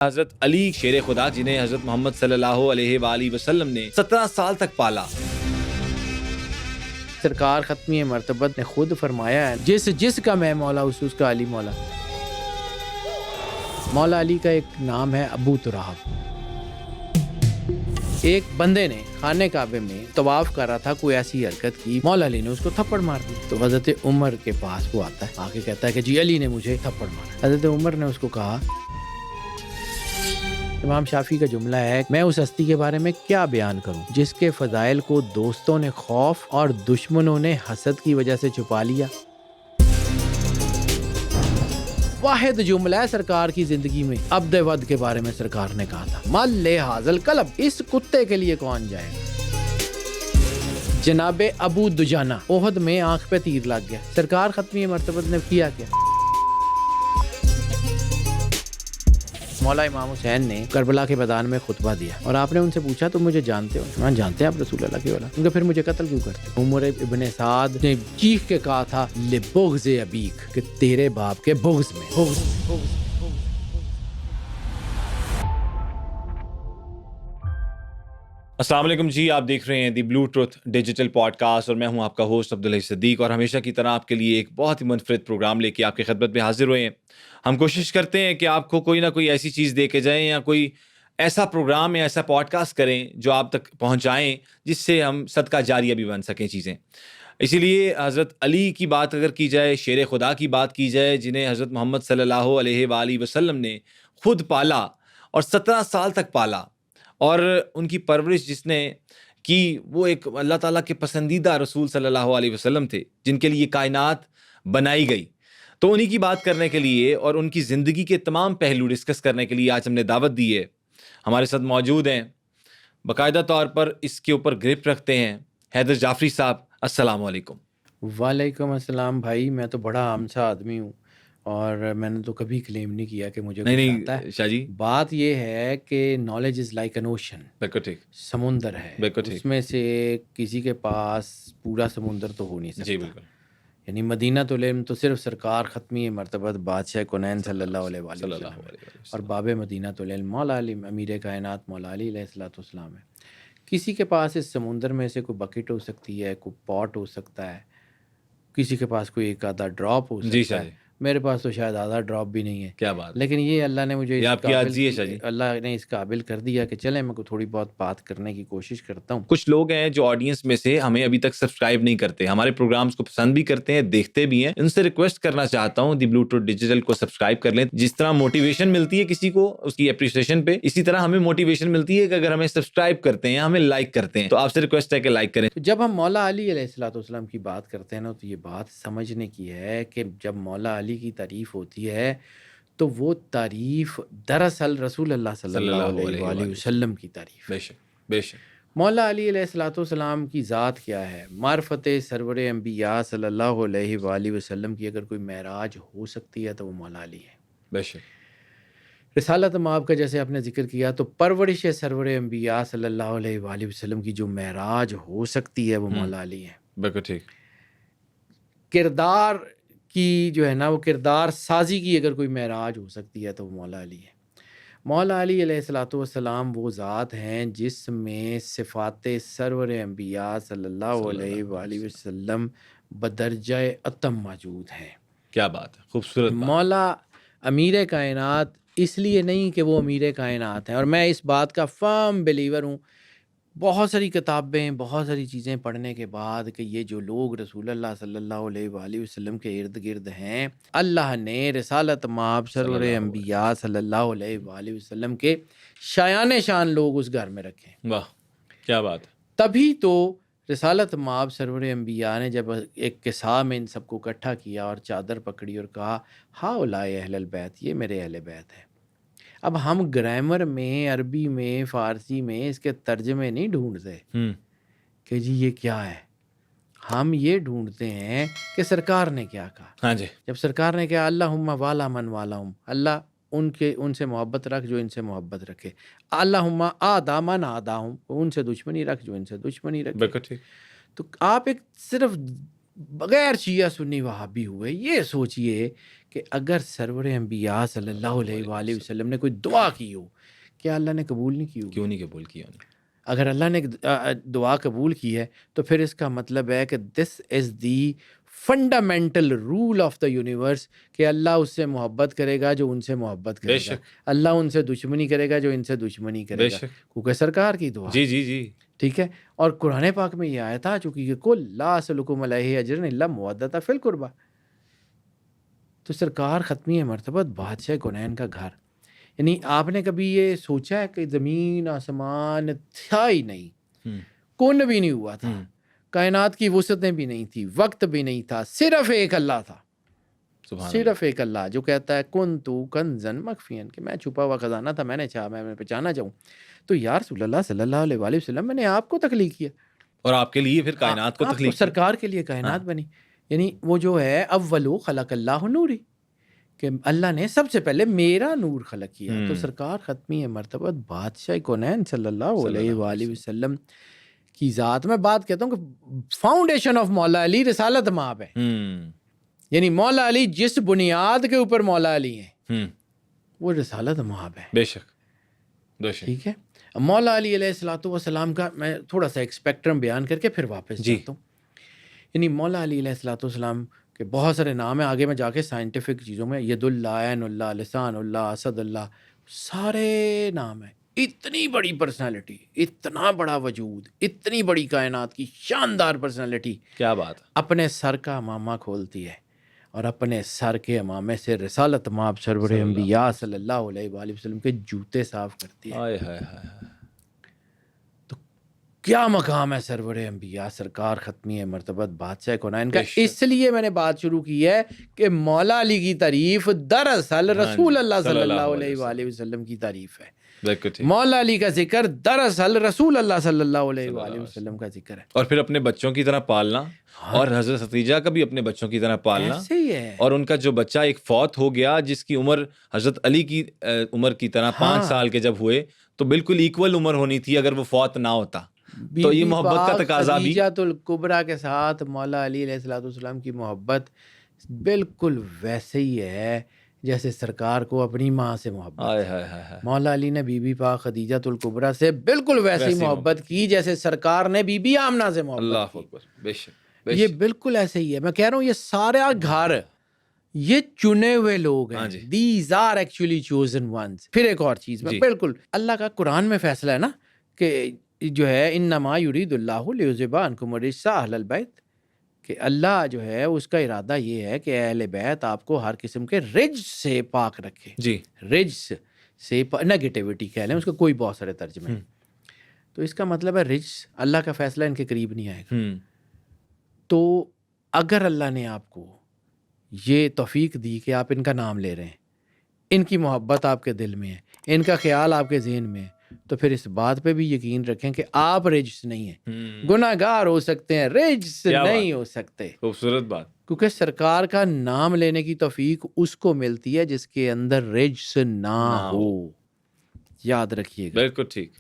حضرت علی شیر خدا جنہیں حضرت محمد صلی اللہ علیہ وآلہ وسلم نے 17 سال تک پالا. سرکار ختمی مرتبت نے خود فرمایا ہے جس کا میں مولا اس کا علی مولا. مولا علی کا ایک نام ہے ابو تراب. ایک بندے نے خانہ کعبے میں طواف کر رہا تھا, کوئی ایسی حرکت کی, مولا علی نے اس کو تھپڑ مار دی. تو حضرت عمر کے پاس وہ آتا ہے, آ کے کہتا ہے کہ جی علی نے مجھے تھپڑ مارا. حضرت عمر نے اس کو کہا, امام شافعی کا جملہ ہے, میں اس ہستی کے بارے میں کیا بیان کروں جس کے فضائل کو دوستوں نے خوف اور دشمنوں نے حسد کی وجہ سے چھپا لیا. واحد جملہ ہے سرکار کی زندگی میں. عبد ود کے بارے میں سرکار نے کہا تھا, مل لے حاضل کلب, اس کتے کے لیے کون جائے گا. جناب ابو دجانہ, احد میں آنکھ پہ تیر لگ گیا. سرکار ختمی مرتبت نے کیا کیا؟ مولا امام حسین نے کربلا کے میدان میں خطبہ دیا اور آپ نے ان سے پوچھا تم مجھے جانتے ہو؟ ہاں جانتے ہیں آپ رسول اللہ کی اولاد. کیونکہ پھر مجھے قتل کیوں کرتے؟ عمر ابن سعد نے چیخ کے کہا تھا لبغض ابیک, کہ تیرے باپ کے بغض میں. السلام علیکم جی, آپ دیکھ رہے ہیں دی بلو ٹروتھ ڈیجیٹل پوڈ کاسٹ اور میں ہوں آپ کا ہوسٹ عبداللہ صدیق, اور ہمیشہ کی طرح آپ کے لیے ایک بہت ہی منفرد پروگرام لے کے آپ کی خدمت میں حاضر ہوئے ہیں. ہم کوشش کرتے ہیں کہ آپ کو کوئی نہ کوئی ایسی چیز دے کے جائیں یا کوئی ایسا پروگرام یا ایسا پوڈ کاسٹ کریں جو آپ تک پہنچائیں, جس سے ہم صدقہ جاریہ بھی بن سکیں چیزیں. اسی لیے حضرت علی کی بات اگر کی جائے, شیر خدا کی بات کی جائے, جنہیں حضرت محمد صلی اللہ علیہ وآلہ وسلم نے خود پالا اور 17 سال تک پالا, اور ان کی پرورش جس نے کی, وہ ایک اللہ تعالیٰ کے پسندیدہ رسول صلی اللہ علیہ وسلم تھے جن کے لیے کائنات بنائی گئی. تو انہی کی بات کرنے کے لیے اور ان کی زندگی کے تمام پہلو ڈسکس کرنے کے لیے آج ہم نے دعوت دی ہے. ہمارے ساتھ موجود ہیں, باقاعدہ طور پر اس کے اوپر گرپ رکھتے ہیں, حیدر جعفری صاحب. السلام علیکم. وعلیکم السلام بھائی. میں تو بڑا عام سا آدمی ہوں اور میں نے تو کبھی کلیم نہیں کیا کہ مجھے کچھ آتا ہے. شاہ جی, بات یہ ہے کہ knowledge is like an ocean, بالکل ٹھیک, سمندر ہے, بالکل ٹھیک, اس میں سے کسی کے پاس پورا سمندر تو ہو نہیں سکتا. جی بالکل. یعنی مدینہ العلم تو صرف سرکار ختمی مرتبت بادشاہ کونین صلی اللہ علیہ وسلم اور باب مدینہ العلم مولا علی امیر کائنات مولا علی علیہ الصلوۃ والسلام ہے. کسی کے پاس اس سمندر میں سے کوئی بکٹ ہو سکتی ہے, کوئی پاٹ ہو سکتا ہے, کسی کے پاس کوئی ایک آدھا ڈراپ ہو سکتا ہے. میرے پاس تو شاید آدھا ڈراپ بھی نہیں ہے. کیا بات, لیکن یہ اللہ نے مجھے اللہ نے اس قابل کر دیا کہ چلیں میں کو تھوڑی بہت بات کرنے کی کوشش کرتا ہوں. کچھ لوگ ہیں جو آڈینس میں سے ہمیں ابھی تک سبسکرائب نہیں کرتے, ہمارے پروگرامز کو پسند بھی کرتے ہیں, دیکھتے بھی ہیں. ان سے ریکویسٹ کرنا چاہتا ہوں دی بلو ٹروتھ ڈیجیٹل کو سبسکرائب کر لیں. جس طرح موٹیویشن ملتی ہے کسی کو اس کی اپریسیشن پہ, اسی طرح ہمیں موٹیویشن ملتی ہے کہ اگر ہمیں سبسکرائب کرتے ہیں, ہمیں لائک کرتے ہیں, تو آپ سے ریکویسٹ ہے کہ لائک کریں. تو جب ہم مولا علی علیہ الصلوۃ والسلام کی بات کرتے ہیں نا, تو یہ بات سمجھنے کی ہے کہ جب مولا علی کی تعریف ہوتی ہے تو وہ تعریف دراصل رسول اللہ صلی اللہ علیہ وآلہ وسلم کی تعریف. بے شک, بے شک. مولا علی علیہ الصلوۃ والسلام کی ذات کیا ہے؟ معرفت سرور انبیاء صلی اللہ علیہ وآلہ وسلم کی اگر کوئی معراج ہو سکتی ہے تو وہ مولا علی ہے. بے شک. رسالت مآب کا جیسے آپ نے ذکر کیا, تو پرورش سرور انبیاء صلی اللہ علیہ وآلہ وسلم کی جو معراج ہو سکتی ہے وہ مولا علی ہے. بالکل ٹھیک. کردار کی جو ہے نا, وہ کردار سازی کی اگر کوئی معراج ہو سکتی ہے تو وہ مولا علی ہے. مولا علی علیہ الصلوۃ والسلام وہ ذات ہیں جس میں صفات سرور انبیاء صلی اللہ علیہ وآلہ وسلم بدرجہ اتم موجود ہیں. کیا بات ہے, خوبصورت بات. مولا امیر کائنات اس لیے نہیں کہ وہ امیر کائنات ہیں, اور میں اس بات کا فرم بلیور ہوں. بہت ساری کتابیں, بہت ساری چیزیں پڑھنے کے بعد کہ یہ جو لوگ رسول اللہ صلی اللہ علیہ وآلہ وسلم کے ارد گرد ہیں, اللہ نے رسالت مآب سرور انبیاء صلی اللہ علیہ وآلہ وسلم کے شایان شان لوگ اس گھر میں رکھے. واہ, کیا بات ہے. تبھی تو رسالت مآب سرور انبیاء نے جب ایک قصہ میں ان سب کو اکٹھا کیا اور چادر پکڑی اور کہا ہؤلاء اہل البیت, یہ میرے اہل بیت ہیں. اب ہم گرامر میں, عربی میں, فارسی میں اس کے ترجمے نہیں ڈھونڈتے کہ جی یہ کیا ہے. ہم یہ ڈھونڈتے ہیں کہ سرکار نے کیا کہا. ہاں جی. جب سرکار نے کہا اللہم والا من والاہم, اللہ ان سے محبت رکھ جو ان سے محبت رکھے. اللہم آدا من آداہم, ان سے دشمنی رکھ جو ان سے دشمنی رکھے. بالکل ٹھیک. تو آپ ایک صرف بغیر شیعہ سنی وہابی ہوئے. یہ سوچئے کہ اگر سرور انبیاء صلی اللہ علیہ وآلہ وسلم نے کوئی دعا کی ہو, کیا اللہ نے قبول نہیں کی ہوگی؟ کیوں نہیں قبول کیا انہوں نے؟ اگر اللہ نے دعا قبول کی ہے تو پھر اس کا مطلب ہے کہ this is the fundamental rule of the universe, کہ اللہ اس سے محبت کرے گا جو ان سے محبت کرے گا, اللہ ان سے دشمنی کرے گا جو ان سے دشمنی کرے گا, کیونکہ سرکار کی دعا. جی جی جی ٹھیک ہے. اور قرآن پاک میں یہ آیا تھا چونکہ یہ کل لا اسألکم علیہ اجرا الا المودۃ فی القربہ. تو سرکار ختمی مرتبت بادشاہ کونین کا گھر, یعنی آپ نے کبھی یہ سوچا ہے کہ زمین آسمان تھا ہی نہیں, کون بھی نہیں ہوا تھا, کائنات کی وسعتیں بھی نہیں تھی, وقت بھی نہیں تھا, صرف ایک اللہ تھا, صرف ایک اللہ جو کہتا ہے کنتو کنزن مخفین, کہ میں چھپا ہوا خزانہ تھا, میں نے چاہا میں پہچانا چاہوں. تو یا رسول اللہ صلی اللہ علیہ وآلہ وسلم میں نے آپ کو تخلیق کیا اور آپ کے لیے پھر کائنات کو تخلیق کیا, سرکار کے لیے کائنات بنی. یعنی وہ جو ہے اولو خلق اللہ نوری, کہ اللہ نے سب سے پہلے میرا نور خلق کیا. تو سرکار ختمی مرتبت بادشاہ کونین صلی اللہ علیہ وآلہ وسلم کی ذات, میں بات کہتا ہوں کہ فاؤنڈیشن آف مولا علی رسالت مآب ہے. یعنی مولا علی جس بنیاد کے اوپر مولا علی ہیں وہ رسالت مآب ہے. بے شک ٹھیک ہے. مولا علی علیہ الصلوۃ والسلام کا میں تھوڑا سا ایک اسپیکٹرم بیان کر کے پھر واپس جاتا ہوں. یعنی مولا علی علیہ الصلوۃ والسلام کے بہت سارے نام ہیں, آگے میں جا کے سائنٹیفک چیزوں میں ید اللہ, عین اللہ, لسان اللہ, اسد اللہ, سارے نام ہیں. اتنی بڑی پرسنالٹی, اتنا بڑا وجود, اتنی بڑی کائنات کی شاندار پرسنالٹی, کیا بات ہے, اپنے سر کا امامہ کھولتی ہے اور اپنے سر کے امامے سے رسالت مآب سرور انبیاء صلی اللہ علیہ وآلہ وسلم کے جوتے صاف کرتی ہے. تو کیا مقام ہے سرور انبیاء سرکار ختمی مرتبت بادشاہ کونین کا. اس لیے میں نے بات شروع کی ہے کہ مولا علی کی تعریف دراصل رسول اللہ صلی اللہ علیہ وآلہ وسلم کی تعریف ہے. مولا علی کا ذکر دراصل رسول اللہ صلی اللہ علیہ وآلہ وسلم کا ذکر ہے. اور پھر اپنے بچوں کی طرح پالنا, اور حضرت ختیجہ کا بھی اپنے بچوں کی طرح پالنا, ایسے ہی ہے. اور ان کا جو بچہ ایک فوت ہو گیا جس کی عمر حضرت علی کی عمر کی طرح 5 سال کے جب ہوئے, تو بالکل ایکول عمر ہونی تھی اگر وہ فوت نہ ہوتا. تو یہ محبت کا تقاضا بھی خدیجۃ الکبریٰ کے ساتھ مولا علی علیہ الصلوۃ والسلام کی محبت بالکل ویسے ہی ہے جیسے سرکار کو اپنی ماں سے محبت. مولا علی نے بی بی پاک خدیجۃ الکبریٰ سے بالکل ویسی محبت کی جیسے سرکار نے بی بی آمنہ سے محبت کی. یہ بالکل ایسے ہی ہے. میں کہہ رہا ہوں یہ سارا گھر یہ چنے ہوئے لوگ ہیں. These are actually chosen ones. پھر ایک اور چیز میں بالکل اللہ کا قرآن میں فیصلہ ہے نا کہ جو ہے انما یرید اللہ لیذھب عنکم الرجس اہل البیت, کہ اللہ جو ہے اس کا ارادہ یہ ہے کہ اہل بیت آپ کو ہر قسم کے رجس سے پاک رکھے. رجس سے نیگیٹیوٹی کہہ لیں, اس کا کوئی بہت سارے ترجمے ہیں. تو اس کا مطلب ہے رجس, اللہ کا فیصلہ ان کے قریب نہیں آئے گا. تو اگر اللہ نے آپ کو یہ توفیق دی کہ آپ ان کا نام لے رہے ہیں, ان کی محبت آپ کے دل میں ہے, ان کا خیال آپ کے ذہن میں ہے, تو پھر اس بات پہ بھی یقین رکھیں کہ آپ رجس نہیں ہیں. گناہ گار ہو سکتے ہیں, رجس نہیں ہو سکتے. خوبصورت بات. کیونکہ سرکار کا نام لینے کی توفیق اس کو ملتی ہے جس کے اندر رجس نہ ہو. یاد رکھیے گا. بالکل ٹھیک.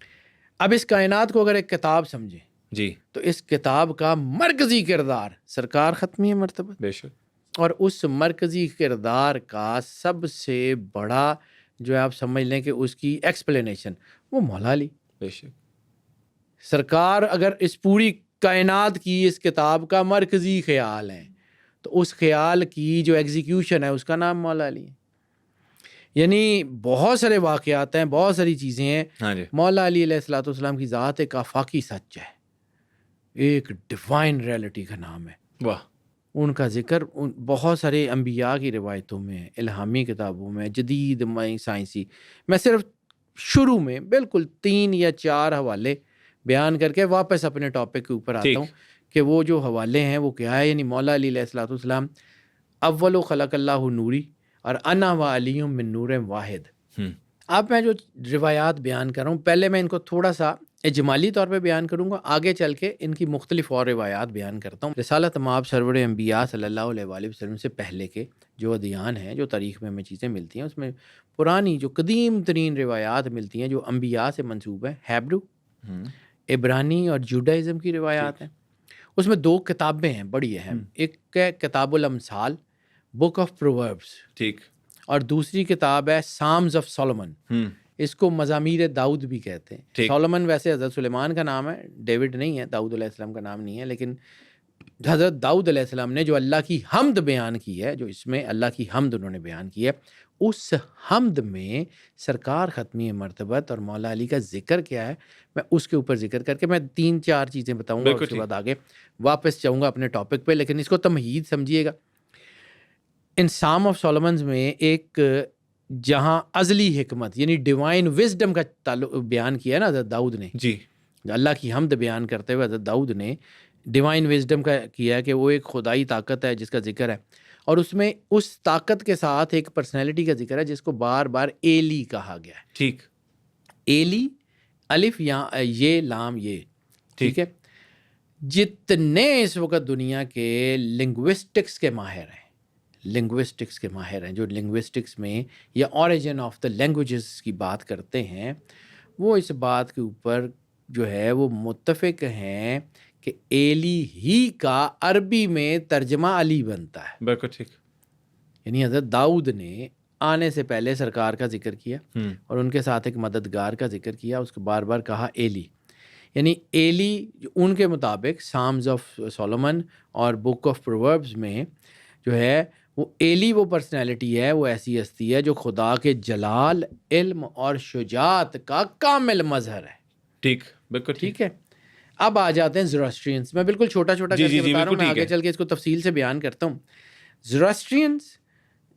اب اس کائنات کو اگر ایک کتاب سمجھیں تو اس کتاب کا مرکزی کردار سرکار ختمی مرتبہ. بے شک. اور اس مرکزی کردار کا سب سے بڑا جو ہے آپ سمجھ لیں کہ اس کی ایکسپلینیشن وہ مولا علی. بے شک. سرکار اگر اس پوری کائنات کی اس کتاب کا مرکزی خیال ہے تو اس خیال کی جو ایگزیکیوشن ہے اس کا نام مولا علی ہے. یعنی بہت سارے واقعات ہیں, بہت ساری چیزیں ہیں. مولا علی علیہ الصلوۃ والسلام کی ذات ایک آفاقی سچ ہے, ایک ڈیوائن ریئلٹی کا نام ہے. واہ. ان کا ذکر بہت سارے انبیاء کی روایتوں میں, الہامی کتابوں میں, جدید سائنسی. میں صرف شروع میں بالکل 3 یا 4 حوالے بیان کر کے واپس اپنے ٹاپک کے اوپر آتا ہوں کہ وہ جو حوالے ہیں وہ کیا ہے. یعنی مولا علی علیہ الصلوۃ والسلام اول خلق اللہ نوری اور انا و علی من نور واحد. اب میں جو روایات بیان کر رہا ہوں پہلے میں ان کو تھوڑا سا اجمالی طور پہ بیان کروں گا, آگے چل کے ان کی مختلف اور روایات بیان کرتا ہوں. رسالت مآب سرور انبیاء صلی اللہ علیہ وآلہ وسلم سے پہلے کے جو ادیان ہیں, جو تاریخ میں ہمیں چیزیں ملتی ہیں, اس میں پرانی جو قدیم ترین روایات ملتی ہیں جو انبیاء سے منسوب ہیں. ہیبرو, عبرانی اور جوڈائزم کی روایات ہیں. اس میں 2 کتابیں ہیں بڑی اہم. ایک ہے کتاب الامثال، بک آف پرووربس، ٹھیک. اور دوسری کتاب ہے سامز آف سولومن. اس کو مزامیر داؤد بھی کہتے ہیں. سولومن ویسے حضرت سلیمان کا نام ہے، ڈیوڈ نہیں ہے، داؤد علیہ السلام کا نام نہیں ہے. لیکن حضرت داؤد علیہ السلام نے جو اللہ کی حمد بیان کی ہے، جو اس میں اللہ کی حمد انہوں نے بیان کی ہے، اس حمد میں سرکار ختمی مرتبت اور مولا علی کا ذکر کیا ہے، میں اس کے اوپر ذکر کر کے میں 3-4 چیزیں بتاؤں گا، اور اس کے بعد آگے واپس جاؤں گا اپنے ٹاپک پہ. لیکن اس کو تمہید سمجھیے گا. ان سام آف سولومنز میں ایک جہاں ازلی حکمت یعنی ڈیوائن وزڈم کا تعلق بیان کیا ہے نا حضرت داؤد نے، جی، اللہ کی حمد بیان کرتے ہوئے حضرت داؤد نے ڈیوائن وزڈم کا کیا ہے کہ وہ ایک خدائی طاقت ہے جس کا ذکر ہے، اور اس میں اس طاقت کے ساتھ ایک پرسنالٹی کا ذکر ہے جس کو بار بار ایلی کہا گیا ہے. ٹھیک. ایلی، الف یا یہ لام یہ، ٹھیک ہے. جتنے اس وقت دنیا کے لنگوسٹکس کے ماہر ہیں، جو لنگوسٹکس میں یا اوریجن آف دا لینگویجز کی بات کرتے ہیں، وہ اس بات کے اوپر جو ہے وہ متفق ہیں کہ ایلی ہی کا عربی میں ترجمہ علی بنتا ہے. بالکل ٹھیک. یعنی حضرت داؤد نے آنے سے پہلے سرکار کا ذکر کیا اور ان کے ساتھ ایک مددگار کا ذکر کیا، اس کو بار بار کہا ایلی. یعنی ایلی ان کے مطابق سامز آف سولومن اور بک آف پرووربز میں جو ہے وہ ایلی وہ پرسنالٹی ہے، وہ ایسی ہستی ہے جو خدا کے جلال، علم اور شجاعت کا کامل مظہر ہے. ٹھیک، بالکل ٹھیک ہے. اب آ جاتے ہیں زوراسٹرینس. میں بالکل چھوٹا چھوٹا کر کے بتا رہا ہوں، میں آگے چل کے اس کو تفصیل سے بیان کرتا ہوں. زوراسٹرینس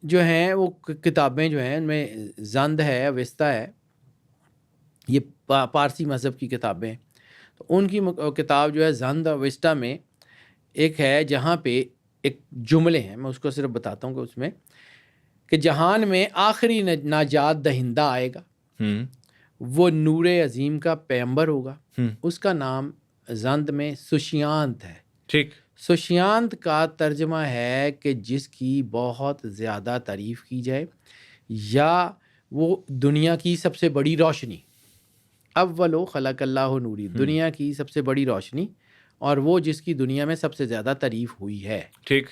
جو ہیں وہ کتابیں جو ہیں ان میں زند ہے، اوستا ہے، یہ پارسی مذہب کی کتابیں ہیں. تو ان کی کتاب جو ہے زند اوستا میں ایک ہے جہاں پہ ایک جملے ہیں، میں اس کو صرف بتاتا ہوں کہ اس میں کہ جہان میں آخری نجات دہندہ آئے گا، وہ نور عظیم کا پیغمبر ہوگا، اس کا نام زند میں سشیانت ہے. ٹھیک. سشیانت کا ترجمہ ہے کہ جس کی بہت زیادہ تعریف کی جائے، یا وہ دنیا کی سب سے بڑی روشنی، اولو خلق اللہ نوری، دنیا کی سب سے بڑی روشنی، اور وہ جس کی دنیا میں سب سے زیادہ تعریف ہوئی ہے. ٹھیک.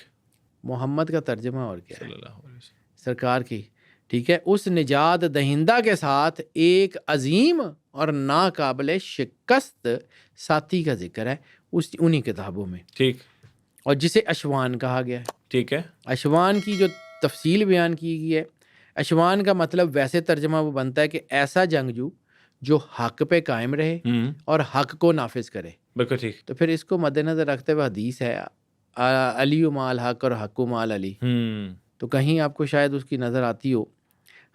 محمد کا ترجمہ اور کیا ہے؟ صلی اللہ علیہ وسلم. سرکار کی. ٹھیک ہے. اس نجات دہندہ کے ساتھ ایک عظیم اور ناقابل شکست ساتھی کا ذکر ہے انہی کتابوں میں. ٹھیک. اور جسے اشوان کہا گیا ہے. ٹھیک ہے. اشوان کی جو تفصیل بیان کی گئی ہے، اشوان کا مطلب ویسے ترجمہ وہ بنتا ہے کہ ایسا جنگجو جو حق پہ قائم رہے اور حق کو نافذ کرے. بالکل ٹھیک. تو پھر اس کو مد نظر رکھتے ہوئے حدیث ہے علی مال حق اور حق مال علی. تو کہیں آپ کو شاید اس کی نظر آتی ہو،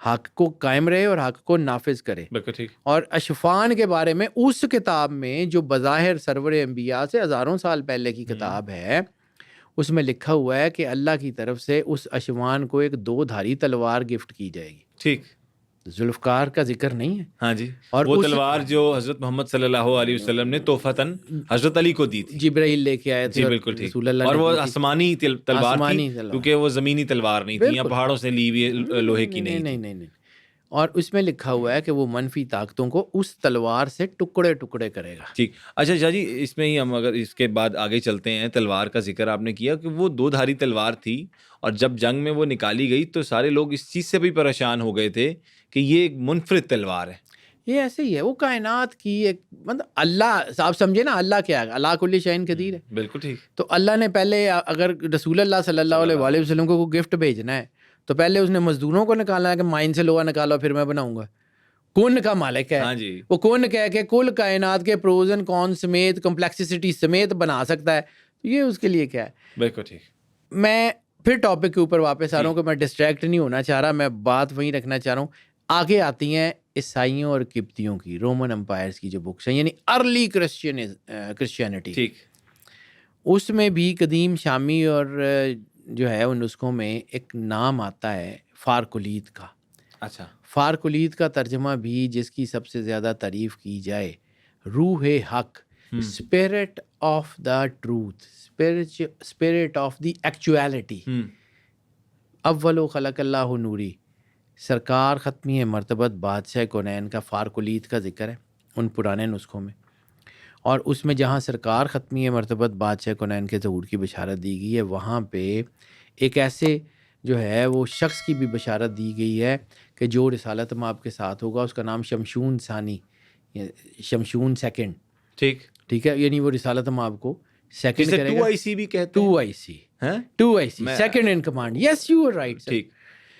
حق کو قائم رہے اور حق کو نافذ کرے. بالکل ٹھیک. اور اشفان کے بارے میں اس کتاب میں جو بظاہر سرور انبیاء سے ہزاروں سال پہلے کی کتاب ہے، اس میں لکھا ہوا ہے کہ اللہ کی طرف سے اس اشفان کو ایک 2 دھاری تلوار گفٹ کی جائے گی. ٹھیک. ذوالفقار کا ذکر نہیں ہے. ہاں جی. اور وہ تلوار جو حضرت محمد صلی اللہ علیہ وسلم نے تحفتاً حضرت علی کو دی تھی، جبرائیل لے کے آئے تھے. جی بالکل ٹھیک. رسول اللہ اور نے وہ دی تھی. آسمانی تلوار تھی، کیونکہ وہ زمینی تلوار نہیں تھی، یا پہاڑوں سے لی ہوئی لوہے کی نہیں تھی. نہیں. اور اس میں لکھا ہوا ہے کہ وہ منفی طاقتوں کو اس تلوار سے ٹکڑے ٹکڑے کرے گا. ٹھیک. اچھا شاہ جی، اس میں ہی ہم اگر اس کے بعد آگے چلتے ہیں، تلوار کا ذکر آپ نے کیا کہ وہ 2 دھاری تلوار تھی، اور جب جنگ میں وہ نکالی گئی تو سارے لوگ اس چیز سے بھی پریشان ہو گئے تھے کہ یہ ایک منفرد تلوار ہے. یہ ایسے ہی ہے، وہ کائنات کی ایک مطلب اللہ، آپ سمجھے نا، اللہ کیا ہے؟ اللہ کل شیء قدیر ہے. بالکل ٹھیک. تو اللہ نے پہلے اگر رسول اللہ صلی اللہ علیہ وسلم کو کوئی گفٹ بھیجنا ہے تو پہلے اس نے مزدوروں کو نکالنا ہے کہ مائن سے لوہا نکالو پھر میں بناؤں گا. کون کا مالک ہے. ہاں جی. وہ کون کہہ کے کل کائنات کے پروز اینڈ کون سمیت، کمپلیکسٹی سمیت بنا سکتا ہے. یہ اس کے لیے کیا ہے. بالکل ٹھیک. میں پھر ٹاپک کے اوپر واپس آ رہا ہوں کہ میں ڈسٹریکٹ نہیں ہونا چاہ رہا، میں بات وہیں رکھنا چاہ رہا ہوں. آگے آتی ہیں عیسائیوں اور قبطیوں کی، رومن امپائرز کی جو بکس ہیں، یعنی ارلی کرسچینٹی. ٹھیک. اس میں بھی قدیم شامی اور جو ہے ان نسخوں میں ایک نام آتا ہے فارکولید کا. اچھا. فارکولید کا ترجمہ بھی جس کی سب سے زیادہ تعریف کی جائے، روح حق، spirit of the truth, spirit of the actuality. اول خلق اللہ نوری، سرکار ختمی مرتبت بادشاہ کونین کا فارکولید کا ذکر ہے ان پرانے نسخوں میں. اور اس میں جہاں سرکار ختمی مرتبت بادشاہ کونین کے ظہور کی بشارت دی گئی ہے، وہاں پہ ایک ایسے جو ہے وہ شخص کی بھی بشارت دی گئی ہے کہ جو رسالت مآب کے ساتھ ہوگا، اس کا نام شمشون ثانی، شمشون سیکنڈ، ٹھیک ہے، یعنی وہ رسالت مآب کو سیکنڈ کرے گا. 2IC بھی کہتے ہیں. 2IC 2IC second in command. Yes you are right. ٹھیک،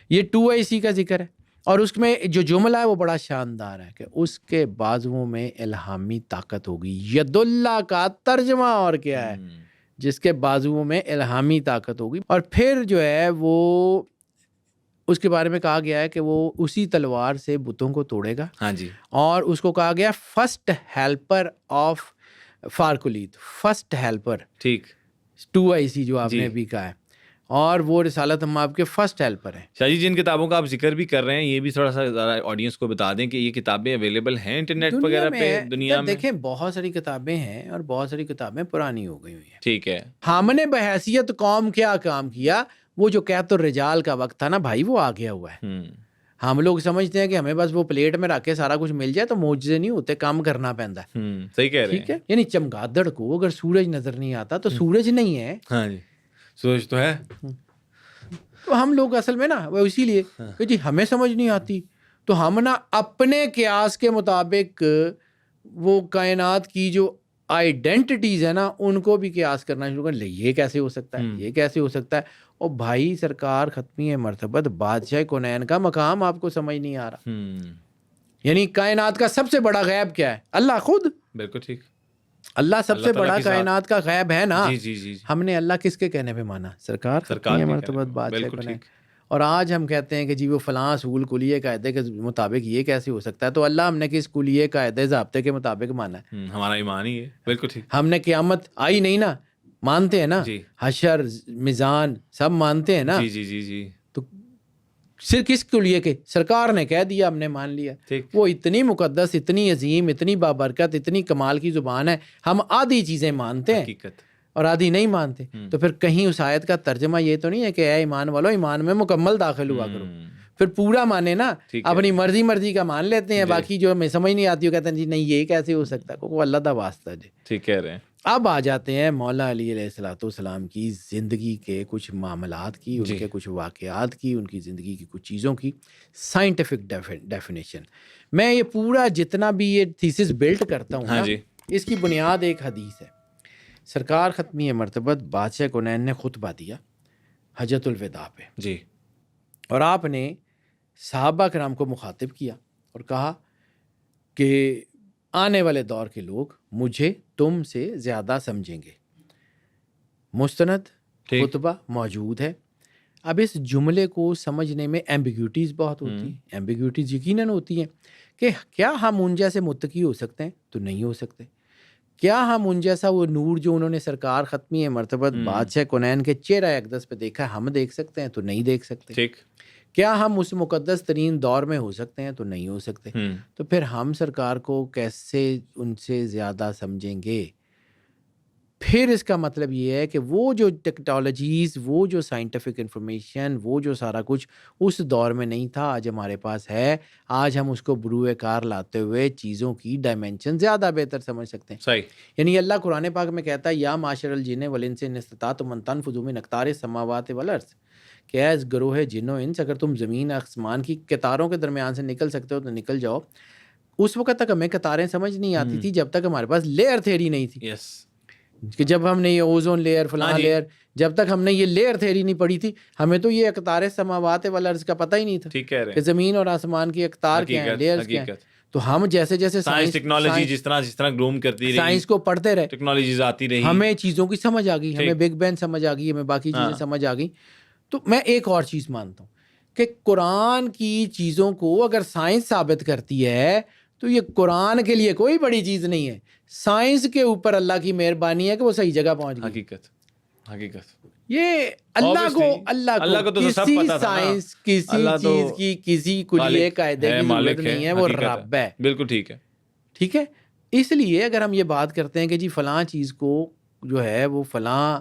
یہ 2IC کا ذکر ہے، اور اس میں جو جملہ ہے وہ بڑا شاندار ہے کہ اس کے بازوؤں میں الہامی طاقت ہوگی. ید اللہ کا ترجمہ اور کیا ہے؟ جس کے بازوؤں میں الہامی طاقت ہوگی. اور پھر جو ہے وہ اس کے بارے میں کہا گیا ہے کہ وہ اسی تلوار سے بتوں کو توڑے گا. ہاں جی. اور اس کو کہا گیا فرسٹ ہیلپر آف فارکولید، فرسٹ ہیلپر. ٹھیک. 2IC جو آپ نے ابھی کہا ہے، اور وہ رسالت مآب کے فرسٹ ہیلپر ہیں. شاہ جی، جن کتابوں کا آپ ذکر بھی کر رہے ہیں، یہ بھی تھوڑا سا ذرا آڈینس کو بتا دیں کہ یہ کتابیں اویلیبل ہیں انٹرنیٹ وغیرہ پہ دنیا میں؟ دیکھیں بہت ساری کتابیں ہیں، اور بہت ساری کتابیں پرانی ہو گئی ہوئی ہیں. ٹھیک ہے. ہم نے بحیثیت قوم کیا کام کیا؟ وہ جو قیادت الرجال کا وقت تھا نا بھائی، وہ آ گیا ہوا ہے. ہم لوگ سمجھتے ہیں کہ ہمیں بس وہ پلیٹ میں رکھ کے سارا کچھ مل جائے تو معجزے نہیں ہوتے، کام کرنا پڑتا ہے. صحیح کہہ رہے ہیں. ٹھیک ہے، یعنی چمگادڑ کو اگر سورج نظر نہیں آتا تو سورج نہیں ہے. ہاں جی، سورج تو ہے. تو ہم لوگ اصل میں نا وہ اسی لیے کہ جی ہمیں سمجھ نہیں آتی تو ہم نا اپنے قیاس کے مطابق وہ کائنات کی جو آئیڈینٹیٹیز ہے نا ان کو بھی قیاس کرنا شروع کر لیں. یہ کیسے ہو سکتا ہے، یہ کیسے ہو سکتا ہے؟ اور بھائی سرکار ختمی مرتبت بادشاہ کونین کا مقام آپ کو سمجھ نہیں آ رہا. یعنی کائنات کا سب سے بڑا غیب کیا ہے؟ اللہ خود. بالکل ٹھیک. اللہ سب سے بڑا کائنات کا غیب ہے نا. جی. ہم نے اللہ کس کے کہنے پہ مانا؟ سرکار ختمی مرتبت بادشاہ کونین. اور آج ہم کہتے ہیں کہ جی وہ فلاں اصول کلیے قاعدے کے مطابق یہ کیسے ہو سکتا ہے؟ تو اللہ ہم نے کس کلیے قاعدے ضابطے کے مطابق مانا ہے؟ ہمارا ایمان ہی ہے. بالکل ٹھیک. ہم نے قیامت آئی نہیں نا، مانتے ہیں نا. حشر، میزان سب مانتے ہیں نا. جی. تو صرف کس کلیے کے؟ سرکار نے کہہ دیا، ہم نے مان لیا. وہ اتنی مقدس، اتنی عظیم، اتنی بابرکت، اتنی کمال کی زبان ہے، ہم آدھی چیزیں مانتے ہیں اور آدھی نہیں مانتے. تو پھر کہیں اس آیت کا ترجمہ یہ تو نہیں ہے کہ اے ایمان والو ایمان میں مکمل داخل ہوا کرو. پھر پورا مانے نا، اپنی مرضی کا مان لیتے ہیں، باقی جو ہمیں سمجھ نہیں آتی وہ کہتے ہیں جی نہیں یہ کیسے ہو سکتا ہے، وہ اللہ دا واسطہ جی. ٹھیک کہہ رہے ہیں. اب آ جاتے ہیں مولا علی علیہ الصلوۃ والسلام کی زندگی کے کچھ معاملات کی، ان کے کچھ واقعات کی، ان کی زندگی کی کچھ چیزوں کی سائنٹیفک ڈیفینیشن. میں یہ پورا جتنا بھی یہ تھیسس بلڈ کرتا ہوں نا، اس کی بنیاد ایک حدیث ہے. سرکار ختمی مرتبت بادشاہ کونین نے خطبہ دیا حجۃ الوداع پہ جی، اور آپ نے صحابہ کرام کو مخاطب کیا اور کہا کہ آنے والے دور کے لوگ مجھے تم سے زیادہ سمجھیں گے. مستند خطبہ موجود ہے. اب اس جملے کو سمجھنے میں ایمبیگوٹیز بہت ہوتی ہیں. ایمبیگوٹیز یقیناً ہوتی ہیں کہ کیا ہم ان جیسے متقی ہو سکتے ہیں؟ تو نہیں ہو سکتے. کیا ہم ان جیسا وہ نور جو انہوں نے سرکار ختمی مرتبت بادشاہ کونین کے چہرہ اقدس پہ دیکھا ہم دیکھ سکتے ہیں؟ تو نہیں دیکھ سکتے. ٹھیک. کیا ہم اس مقدس ترین دور میں ہو سکتے ہیں؟ تو نہیں ہو سکتے. تو پھر ہم سرکار کو کیسے ان سے زیادہ سمجھیں گے؟ پھر اس کا مطلب یہ ہے کہ وہ جو ٹیکنالوجیز، وہ جو سائنٹیفک انفارمیشن، وہ جو سارا کچھ اس دور میں نہیں تھا، آج ہمارے پاس ہے. آج ہم اس کو بروئے کار لاتے ہوئے چیزوں کی ڈائمینشن زیادہ بہتر سمجھ سکتے ہیں. صحیح. یعنی اللہ قرآن پاک میں کہتا ہے یا معاشر الجن والانس ان استطعتم ان تنفذوا من اقطار السماوات والارض، کہ ایز گروہ جن و انس اگر تم زمین آسمان کی قطاروں کے درمیان سے نکل سکتے ہو تو نکل جاؤ. اس وقت تک ہمیں قطاریں سمجھ نہیں آتی تھی جب تک ہمارے پاس لیئر تھیوری نہیں تھی. کہ جب ہم نے یہ اوزون لیئر فلاں لیئر، جب تک ہم نے یہ لیئر تھیوری نہیں پڑھی تھی ہمیں تو یہ اقطار السماوات والارض کا پتہ ہی نہیں تھا کہ زمین اور آسمان کی اقطار کیا ہیں، لیئرز کیا ہیں. تو ہم جیسے جیسے سائنس ٹیکنالوجی جس طرح گروم کرتی رہی، سائنس کو پڑھتے رہے، ٹیکنالوجیز آتی رہی، ہمیں چیزوں کی سمجھ آ گئی، ہمیں بگ بینگ سمجھ آ گئی، ہمیں باقی چیزیں سمجھ آ گئی. تو میں ایک اور چیز مانتا ہوں کہ قرآن کی چیزوں کو اگر سائنس ثابت کرتی ہے تو یہ قرآن کے لیے کوئی بڑی چیز نہیں ہے. سائنس کے اوپر اللہ کی مہربانی ہے کہ وہ صحیح جگہ پہنچ گئی. حقیقت یہ اللہ کو تو سب کسی پتہ تھا نا. سائنس کسی چیز کی کسی کلیے قاعدے کی ضرورت نہیں ہے، وہ رب ہے. بالکل ٹھیک ہے. ٹھیک ہے. اس لیے اگر ہم یہ بات کرتے ہیں کہ جی فلاں چیز کو جو ہے وہ فلاں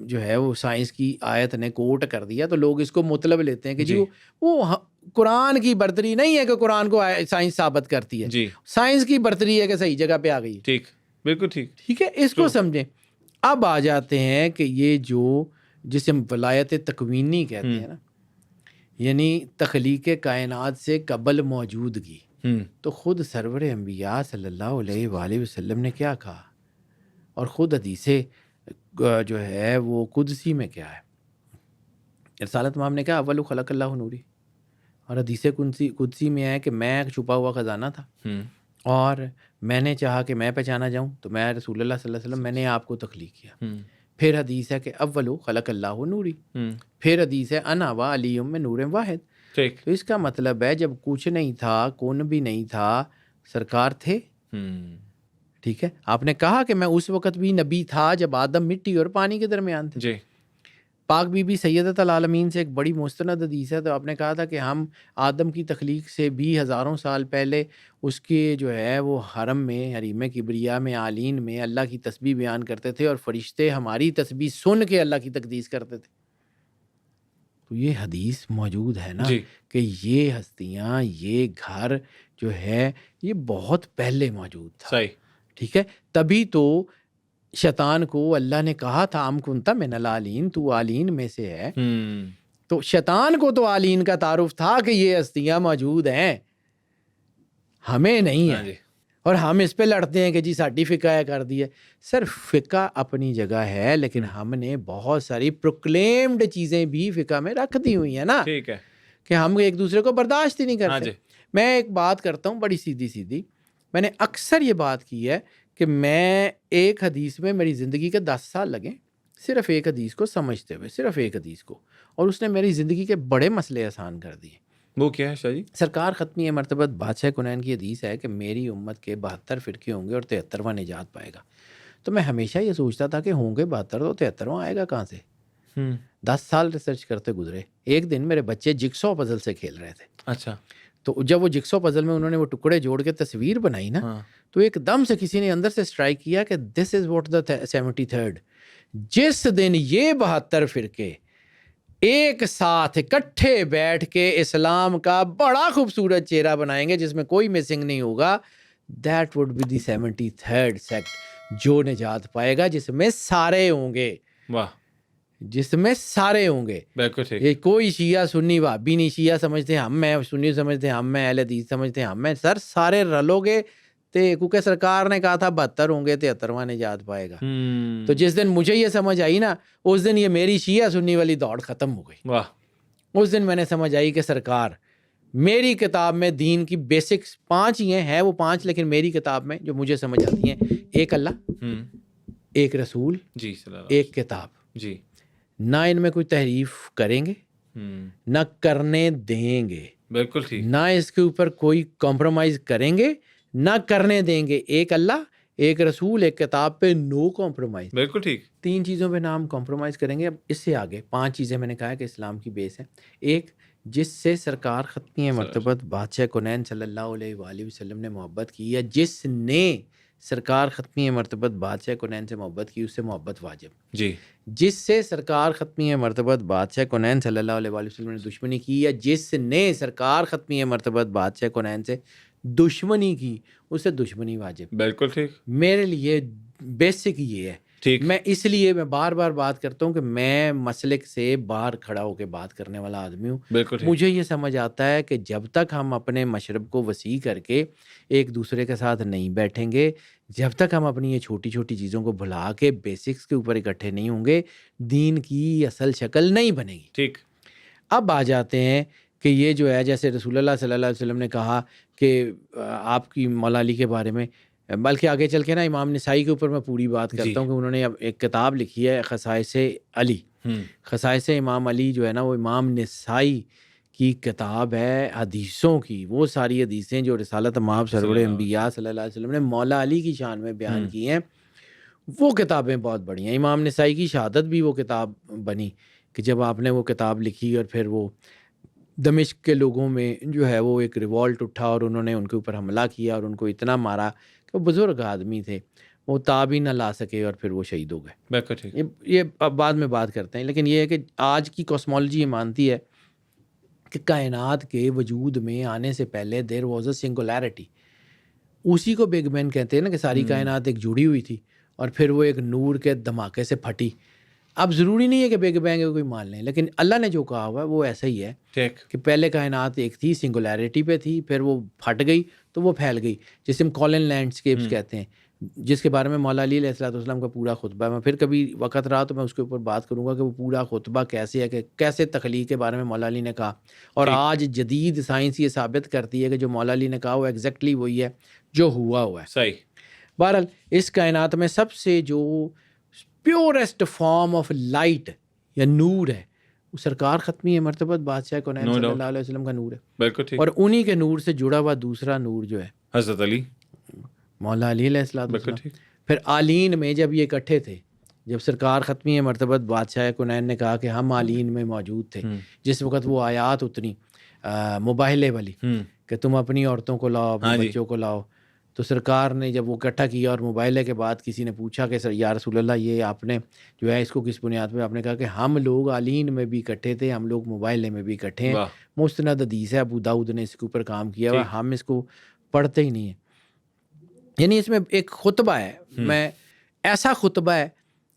جو ہے وہ سائنس کی آیت نے کوٹ کر دیا تو لوگ اس کو مطلب لیتے ہیں کہ جی وہ قرآن کی برتری نہیں ہے کہ قرآن کو سائنس ثابت کرتی ہے, جی سائنس کی برتری ہے کہ صحیح جگہ پہ آ گئی. ٹھیک, بالکل ٹھیک. ٹھیک ہے, اس کو سمجھیں. اب آ جاتے ہیں کہ یہ جو جسے ہم ولایت تکوینی کہتے ہیں نا, یعنی تخلیق کائنات سے قبل موجودگی, تو خود سرور انبیاء صلی اللہ علیہ وآلہ وسلم نے کیا کہا, اور خود حدیث جو ہے وہ قدسی میں کیا ہے. رسالت امام نے کہا اول خلق اللہ نوری, اور حدیث قدسی میں ہے کہ میں چھپا ہوا خزانہ تھا اور میں نے چاہا کہ میں پہچانا جاؤں تو میں رسول اللہ صلی اللہ علیہ وسلم میں نے آپ کو تخلیق کیا. پھر حدیث ہے کہ اول خلق اللہ نوری, پھر حدیث ہے انا و علی میں نور واحد. تو اس کا مطلب ہے جب کچھ نہیں تھا, کون بھی نہیں تھا, سرکار تھے. ٹھیک ہے, آپ نے کہا کہ میں اس وقت بھی نبی تھا جب آدم مٹی اور پانی کے درمیان تھے. جی. پاک بی بی سیدۃ العالمین سے ایک بڑی مستند حدیث ہے, تو آپ نے کہا تھا کہ ہم آدم کی تخلیق سے بھی ہزاروں سال پہلے اس کے جو ہے وہ حرم میں, حریم کبریا میں, عالین میں اللہ کی تسبیح بیان کرتے تھے, اور فرشتے ہماری تسبیح سن کے اللہ کی تقدیس کرتے تھے. تو یہ حدیث موجود ہے نا کہ یہ ہستیاں, یہ گھر جو ہے یہ بہت پہلے موجود تھا. صحیح. ٹھیک ہے, تبھی تو شیطان کو اللہ نے کہا تھا ام کنتا من العالین, تو عالین میں سے ہے. تو شیطان کو تو عالین کا تعارف تھا کہ یہ ہستیاں موجود ہیں, ہمیں نہیں ہے. اور ہم اس پہ لڑتے ہیں کہ جی ساڈی فقہ کر دی ہے. سر فقہ اپنی جگہ ہے, لیکن ہم نے بہت ساری پروکلیمڈ چیزیں بھی فقہ میں رکھ دی ہوئی ہیں نا, ٹھیک ہے, کہ ہم ایک دوسرے کو برداشت ہی نہیں کرتے. میں ایک بات کرتا ہوں بڑی سیدھی, میں نے اکثر یہ بات کی ہے کہ میں ایک حدیث میں میری زندگی کے 10 سال لگے صرف ایک حدیث کو سمجھتے ہوئے, صرف ایک حدیث کو, اور اس نے میری زندگی کے بڑے مسئلے آسان کر دیے. وہ کیا ہے شاہ جی؟ سرکار ختمی مرتبت بادشاہ کنین کی حدیث ہے کہ میری امت کے 72 فرقے ہوں گے اور 73واں نجات پائے گا. تو میں ہمیشہ یہ سوچتا تھا کہ ہوں گے 72 تو 73واں آئے گا کہاں سے. 10 سال ریسرچ کرتے گزرے. ایک دن میرے بچے جگسو پزل سے کھیل رہے تھے. اچھا. تو جب وہ جگسو پزل میں انہوں نے وہ ٹکڑے جوڑ کے تصویر بنائی نا, تو ایک دم سے کسی نے اندر سے اسٹرائک کیا کہ this is what the 73rd. جس دن یہ 72 فرقے ایک ساتھ اکٹھے بیٹھ کے اسلام کا بڑا خوبصورت چہرہ بنائیں گے جس میں کوئی مسنگ نہیں ہوگا, that would be the 73rd sect, جو نجات پائے گا, جس میں سارے ہوں گے. واہ, جس میں سارے ہوں گے. بالکل ٹھیک. یہ کوئی شیعہ سنی وہابی نہیں, شیعہ سمجھتے ہم میں, سنی سمجھتے ہم میں, اہل حدیث سمجھتے ہم میں. سر سارے رلو گے کیونکہ سرکار نے کہا تھا 72 ہوں گے, 73واں نجات پائے گا. تو جس دن مجھے یہ سمجھ آئی نا, اس دن یہ میری شیعہ سنی والی دوڑ ختم ہو گئی. واہ. اس دن میں نے سمجھ آئی کہ سرکار میری کتاب میں دین کی بیسکس 5 ہی ہیں وہ 5, لیکن میری کتاب میں جو مجھے سمجھ آتی ہیں, ایک اللہ, ایک رسول, جی, ایک کتاب. جی. نہ ان میں کوئی تحریف کریں گے, نہ کرنے دیں گے. بالکل ٹھیک. نہ اس کے اوپر کوئی کمپرومائز کریں گے, نہ کرنے دیں گے. ایک اللہ, ایک رسول, ایک کتاب پہ نو کمپرومائز. بالکل ٹھیک. 3 چیزوں پہ نام کمپرومائز کریں گے. اب اس سے آگے 5 چیزیں میں نے کہا کہ اسلام کی بیس ہے. ایک, جس سے سرکار ختمی مرتبت بادشاہ کونین صلی اللہ علیہ وآلہ وسلم نے محبت کی, یا جس نے سرکار ختمی مرتبت بادشاہ کونین سے محبت کی, اس سے محبت واجب. جی. جس سے سرکار ختمی مرتبت بادشاہ کونین صلی اللہ علیہ وآلہ وسلم نے دشمنی کی, یا جس نے سرکار ختمی مرتبت بادشاہ کونین سے دشمنی کی, اس سے دشمنی واجب. بالکل ٹھیک. میرے لیے بیسک یہ ہے. ٹھیک. میں اس لیے میں بار بار بات کرتا ہوں کہ میں مسلک سے باہر کھڑا ہو کے بات کرنے والا آدمی ہوں. بالکل ٹھیک. مجھے یہ سمجھ آتا ہے کہ جب تک ہم اپنے مشرب کو وسیع کر کے ایک دوسرے کے ساتھ نہیں بیٹھیں گے, جب تک ہم اپنی یہ چھوٹی چھوٹی چیزوں کو بھلا کے بیسکس کے اوپر اکٹھے نہیں ہوں گے, دین کی اصل شکل نہیں بنے گی. ٹھیک. اب آ جاتے ہیں کہ یہ جو ہے, جیسے رسول اللہ صلی اللہ علیہ وسلم نے کہا کہ آپ کی مولا علی کے بارے میں, بلکہ آگے چل کے نا امام نسائی کے اوپر میں پوری بات کرتا ہوں کہ انہوں نے اب ایک کتاب لکھی ہے خصائص علی. خصائص امام علی جو ہے نا, وہ امام نسائی کی کتاب ہے حدیثوں کی. وہ ساری حدیثیں جو رسالت مآب سرور انبیاء صلی اللہ علیہ وسلم نے مولا علی کی شان میں بیان کی ہیں, وہ کتابیں بہت بڑی ہیں. امام نسائی کی شہادت بھی وہ کتاب بنی کہ جب آپ نے وہ کتاب لکھی, اور پھر وہ دمشق کے لوگوں میں جو ہے وہ ایک ریوالٹ اٹھا, اور انہوں نے ان کے اوپر حملہ کیا اور ان کو اتنا مارا کہ وہ بزرگ آدمی تھے, وہ تاب ہی نہ لا سکے اور پھر وہ شہید ہو گئے. یہ اب بعد میں بات کرتے ہیں. لیکن یہ ہے کہ آج کی کوسمالوجی یہ مانتی ہے کہ کائنات کے وجود میں آنے سے پہلے دیر واز اے سنگولیرٹی. اسی کو بگ بینگ کہتے ہیں نا، کہ ساری کائنات ایک جڑی ہوئی تھی اور پھر وہ ایک نور کے دھماکے سے پھٹی. اب ضروری نہیں ہے کہ بگ بینگ کو کوئی مان لیں، لیکن اللہ نے جو کہا ہوا ہے وہ ایسا ہی ہے کہ پہلے کائنات ایک تھی، سنگولیرٹی پہ تھی، پھر وہ پھٹ گئی تو وہ پھیل گئی، جسے ہم کالن لینڈسکیپس کہتے ہیں، جس کے بارے میں مولا علی علیہ السلام کا پورا خطبہ ہے. میں پھر کبھی وقت رہا تو میں اس کے اوپر بات کروں گا کہ وہ پورا خطبہ کیسے ہے، کہ کیسے تخلیق کے بارے میں مولا علی نے کہا. اور آج جدید سائنس یہ ثابت کرتی ہے کہ جو مولا علی نے کہا وہ ایگزیکٹلی وہی ہے جو ہوا ہے. صحیح. بہرحال اس کائنات میں سب سے جو پیورسٹ فارم آف لائٹ یا نور ہے وہ سرکار ختمی مرتبت بادشاہ کونین صلی اللہ علیہ وسلم کا نور ہے. بالکل ٹھیک. اور انہی کے نور سے جڑا ہوا دوسرا نور جو ہے حضرت علی، مولا علی علیہ السلام. بالکل ٹھیک. پھر آلین میں جب یہ اکٹھے تھے، جب سرکار ختمی مرتبت بادشاہ کونین نے کہا کہ ہم آلین میں موجود تھے، جس وقت وہ آیات اتنی مباہلے والی کہ تم اپنی عورتوں کو لاؤ، اپنے بچوں کو لاؤ، تو سرکار نے جب وہ اکٹھا کیا اور مباہلے کے بعد کسی نے پوچھا کہ یا رسول اللہ یہ آپ نے جو ہے اس کو کس بنیاد پہ؟ آپ نے کہا کہ ہم لوگ آلین میں بھی اکٹھے تھے، ہم لوگ مباہلے میں بھی اکٹھے ہیں. مستند حدیث ہے، ابو داؤد نے اس کے اوپر کام کیا ہوا، ہم اس کو پڑھتے ہی نہیں ہیں. یعنی اس میں ایک خطبہ ہے، میں ایسا خطبہ ہے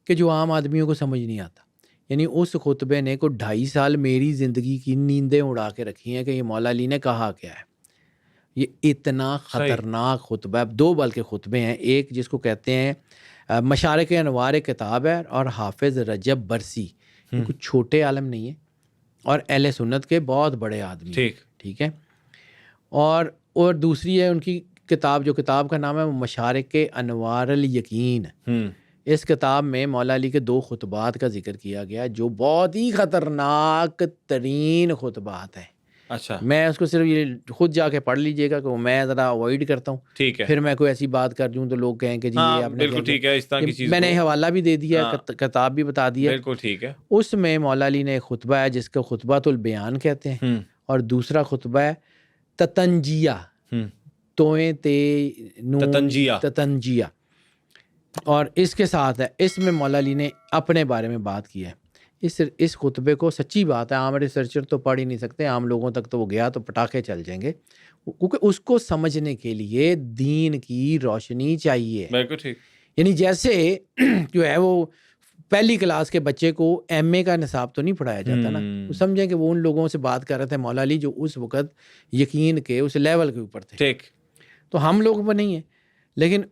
کہ جو عام آدمیوں کو سمجھ نہیں آتا. یعنی اس خطبے نے کو 2.5 سال میری زندگی کی نیندیں اڑا کے رکھی ہیں کہ یہ مولا علی نے کہا کیا ہے. یہ اتنا خطرناک خطبہ ہے. 2 بلکہ خطبے ہیں، ایک جس کو کہتے ہیں مشارق انوار کتاب ہے، اور حافظ رجب برسی، کچھ چھوٹے عالم نہیں ہے اور اہل سنت کے بہت بڑے آدمی. ٹھیک ہے. اور دوسری ہے ان کی کتاب، جو کتاب کا نام ہے وہ مشارق انوار الیقین. اس کتاب میں مولا علی کے 2 خطبات کا ذکر کیا گیا جو بہت ہی خطرناک ترین خطبات ہیں. اچھا، میں اس کو صرف یہ خود جا کے پڑھ لیجئے گا کہ میں ذرا اوائڈ کرتا ہوں. ٹھیک ہے. پھر میں کوئی ایسی بات کر دوں تو لوگ کہیں کہ جی یہ آپ نے بالکل ٹھیک ہے، اس طرح کی چیز میں نے حوالہ بھی دے دیا، کتاب بھی بتا دیا. بالکل ٹھیک ہے. اس میں مولا علی نے ایک خطبہ ہے جس کو خطبۃ البیان کہتے ہیں، اور دوسرا خطبہ ہے تتنجیہ، تتنجیہ. اور اس کے ساتھ ہے، اس میں مولا علی نے اپنے بارے میں بات کی ہے. اس خطبے کو سچی بات ہے عام ریسرچر تو پڑھ ہی نہیں سکتے، عام لوگوں تک تو وہ گیا تو پٹاخے چل جائیں گے، کیونکہ اس کو سمجھنے کے لیے دین کی روشنی چاہیے. بالکل ٹھیک. یعنی جیسے جو ہے وہ پہلی کلاس کے بچے کو ایم اے کا نصاب تو نہیں پڑھایا جاتا نا، وہ سمجھیں کہ وہ ان لوگوں سے بات کر رہے تھے مولا علی جو اس وقت یقین کے اس لیول کے اوپر تھے. ٹھیک. تو ہم لوگ وہ نہیں ہیں. لیکن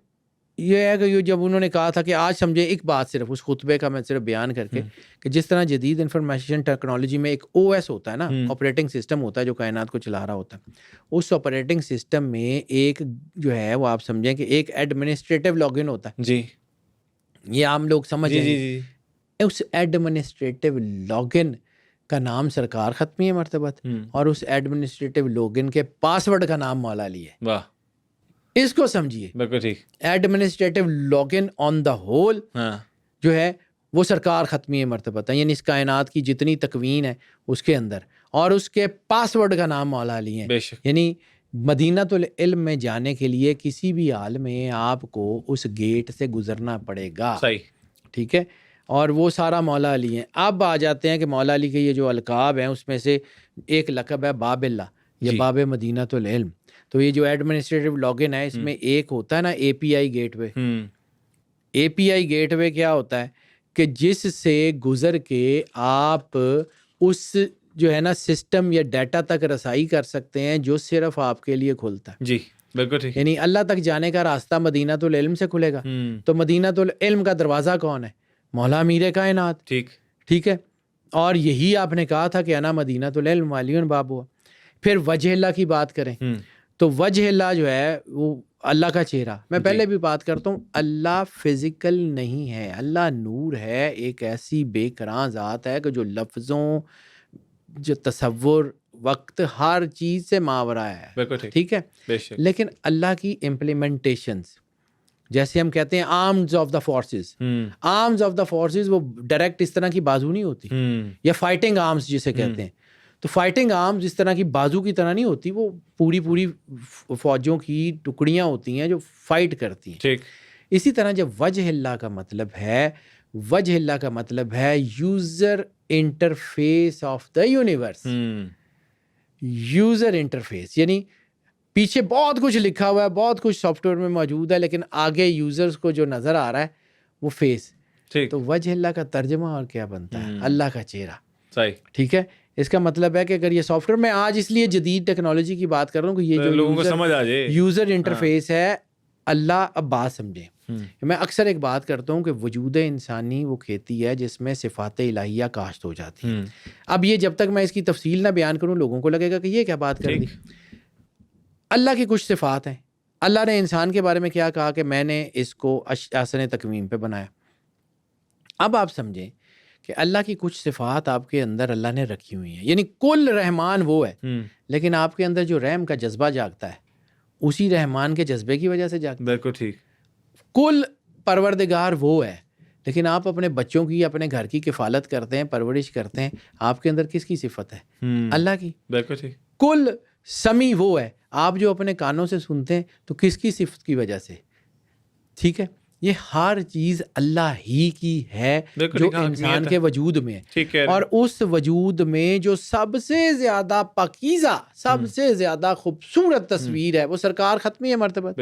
یہ ہے کہ جب انہوں نے کہا تھا کہ آج سمجھے ایک بات صرف اس خطبے کا میں صرف بیان کر کے کہ جس طرح جدید انفارمیشن ٹیکنالوجی میں ایک او ایس ہوتا ہے نا، آپریٹنگ سسٹم ہوتا ہے جو کائنات کو چلا رہا ہوتا ہے، اس آپریٹنگ سسٹم میں ایک جو ہے وہ آپ سمجھیں کہ ایک ایڈمنسٹریٹو لاگ ان ہوتا ہے. جی، یہ عام لوگ سمجھ رہے ہیں. اس ایڈمنسٹریٹو لاگ ان کا نام سرکار ختمی مرتبت، اور اس ایڈمنسٹریٹو لاگ ان کے پاسورڈ کا نام مولا علی ہے. واہ، اس کو سمجھیے. بالکل ٹھیک. Administrative log in on the whole جو ہے وہ سرکار ختمی مرتبت ہے، یعنی اس کائنات کی جتنی تکوین ہے اس کے اندر، اور اس کے پاسورڈ کا نام مولا علی ہے. بے شک. یعنی مدینۃ العلم میں جانے کے لیے کسی بھی حال میں آپ کو اس گیٹ سے گزرنا پڑے گا. صحیح. ٹھیک ہے. اور وہ سارا مولا علی ہیں. اب آ جاتے ہیں کہ مولا علی کے یہ جو القاب ہیں اس میں سے ایک لقب ہے باب اللہ یا باب مدینۃ العلم. تو یہ جو ایڈمنسٹریٹو لاگ ان ہے اس میں ایک ہوتا ہے نا اے پی I get way. A P I get وے کیا ہوتا ہے کہ جس سے گزر کے آپ اس جو ہے نا سسٹم یا ڈیٹا تک رسائی کر سکتے ہیں جو صرف آپ کے لیے کھلتا ہے. جی بالکل ٹھیک. یعنی اللہ تک جانے کا راستہ مدینۃ العلم سے کھلے گا. تو مدینۃ العلم کا دروازہ کون ہے؟ مولا امیر کائنات. ٹھیک ہے. اور یہی آپ نے کہا تھا کہ انا مدینۃ العلم والی باب ہوا. پھر وجہ اللہ کی بات کریں تو وجہ اللہ جو ہے وہ اللہ کا چہرہ. میں پہلے بھی بات کرتا ہوں، اللہ فزیکل نہیں ہے، اللہ نور ہے، ایک ایسی بے کراں ذات ہے کہ جو لفظوں، جو تصور، وقت، ہر چیز سے ماورا ہے. ٹھیک ہے. لیکن اللہ کی امپلیمنٹیشنز جیسے ہم کہتے ہیں arms of the forces, arms of the forces وہ ڈائریکٹ اس طرح کی بازو نہیں ہوتی، یا فائٹنگ آرمز جسے کہتے ہیں. تو فائٹنگ آرمز اس طرح کی بازو کی طرح نہیں ہوتی، وہ پوری فوجوں کی ٹکڑیاں ہوتی ہیں جو فائٹ کرتی ہیں. ٹھیک. اسی طرح جب وجہ اللہ کا مطلب ہے، وجہ اللہ کا مطلب ہے user interface of the universe. User interface, یعنی پیچھے بہت کچھ لکھا ہوا ہے، بہت کچھ سافٹ ویئر میں موجود ہے، لیکن آگے یوزرز کو جو نظر آ رہا ہے وہ فیس. تو وجہ اللہ کا ترجمہ اور کیا بنتا ہے؟ اللہ کا چہرہ. صحیح. ٹھیک ہے. اس کا مطلب ہے کہ اگر یہ سافٹ ویئر، میں آج اس لیے جدید ٹیکنالوجی کی بات کر رہا ہوں کہ یہ جو لوگوں کو سمجھ آ جائے یوزر انٹرفیس ہے، اللہ اب بات سمجھیں. میں اکثر ایک بات کرتا ہوں کہ وجود انسانی وہ کھیتی ہے جس میں صفات الہیہ کاشت ہو جاتی ہیں. اب یہ جب تک میں اس کی تفصیل نہ بیان کروں لوگوں کو لگے گا کہ یہ کیا بات کر دی. اللہ کی کچھ صفات ہیں. اللہ نے انسان کے بارے میں کیا کہا کہ میں نے اس کو احسن تقویم پہ بنایا. اب آپ سمجھیں کہ اللہ کی کچھ صفات آپ کے اندر اللہ نے رکھی ہوئی ہیں، یعنی کل رحمان وہ ہے، لیکن آپ کے اندر جو رحم کا جذبہ جاگتا ہے اسی رحمان کے جذبے کی وجہ سے جاگتا ہے. بالکل ٹھیک. کل پروردگار وہ ہے، لیکن آپ اپنے بچوں کی، اپنے گھر کی کفالت کرتے ہیں، پرورش کرتے ہیں، آپ کے اندر کس کی صفت ہے؟ اللہ کی. بالکل ٹھیک. کل سمیع وہ ہے، آپ جو اپنے کانوں سے سنتے ہیں تو کس کی صفت کی وجہ سے؟ ٹھیک ہے. یہ ہر چیز اللہ ہی کی ہے جو انسان کے وجود میں ہے، اور اس وجود میں جو سب سے زیادہ پاکیزہ، سب سے زیادہ خوبصورت تصویر ہے وہ سرکار ختمی مرتبت،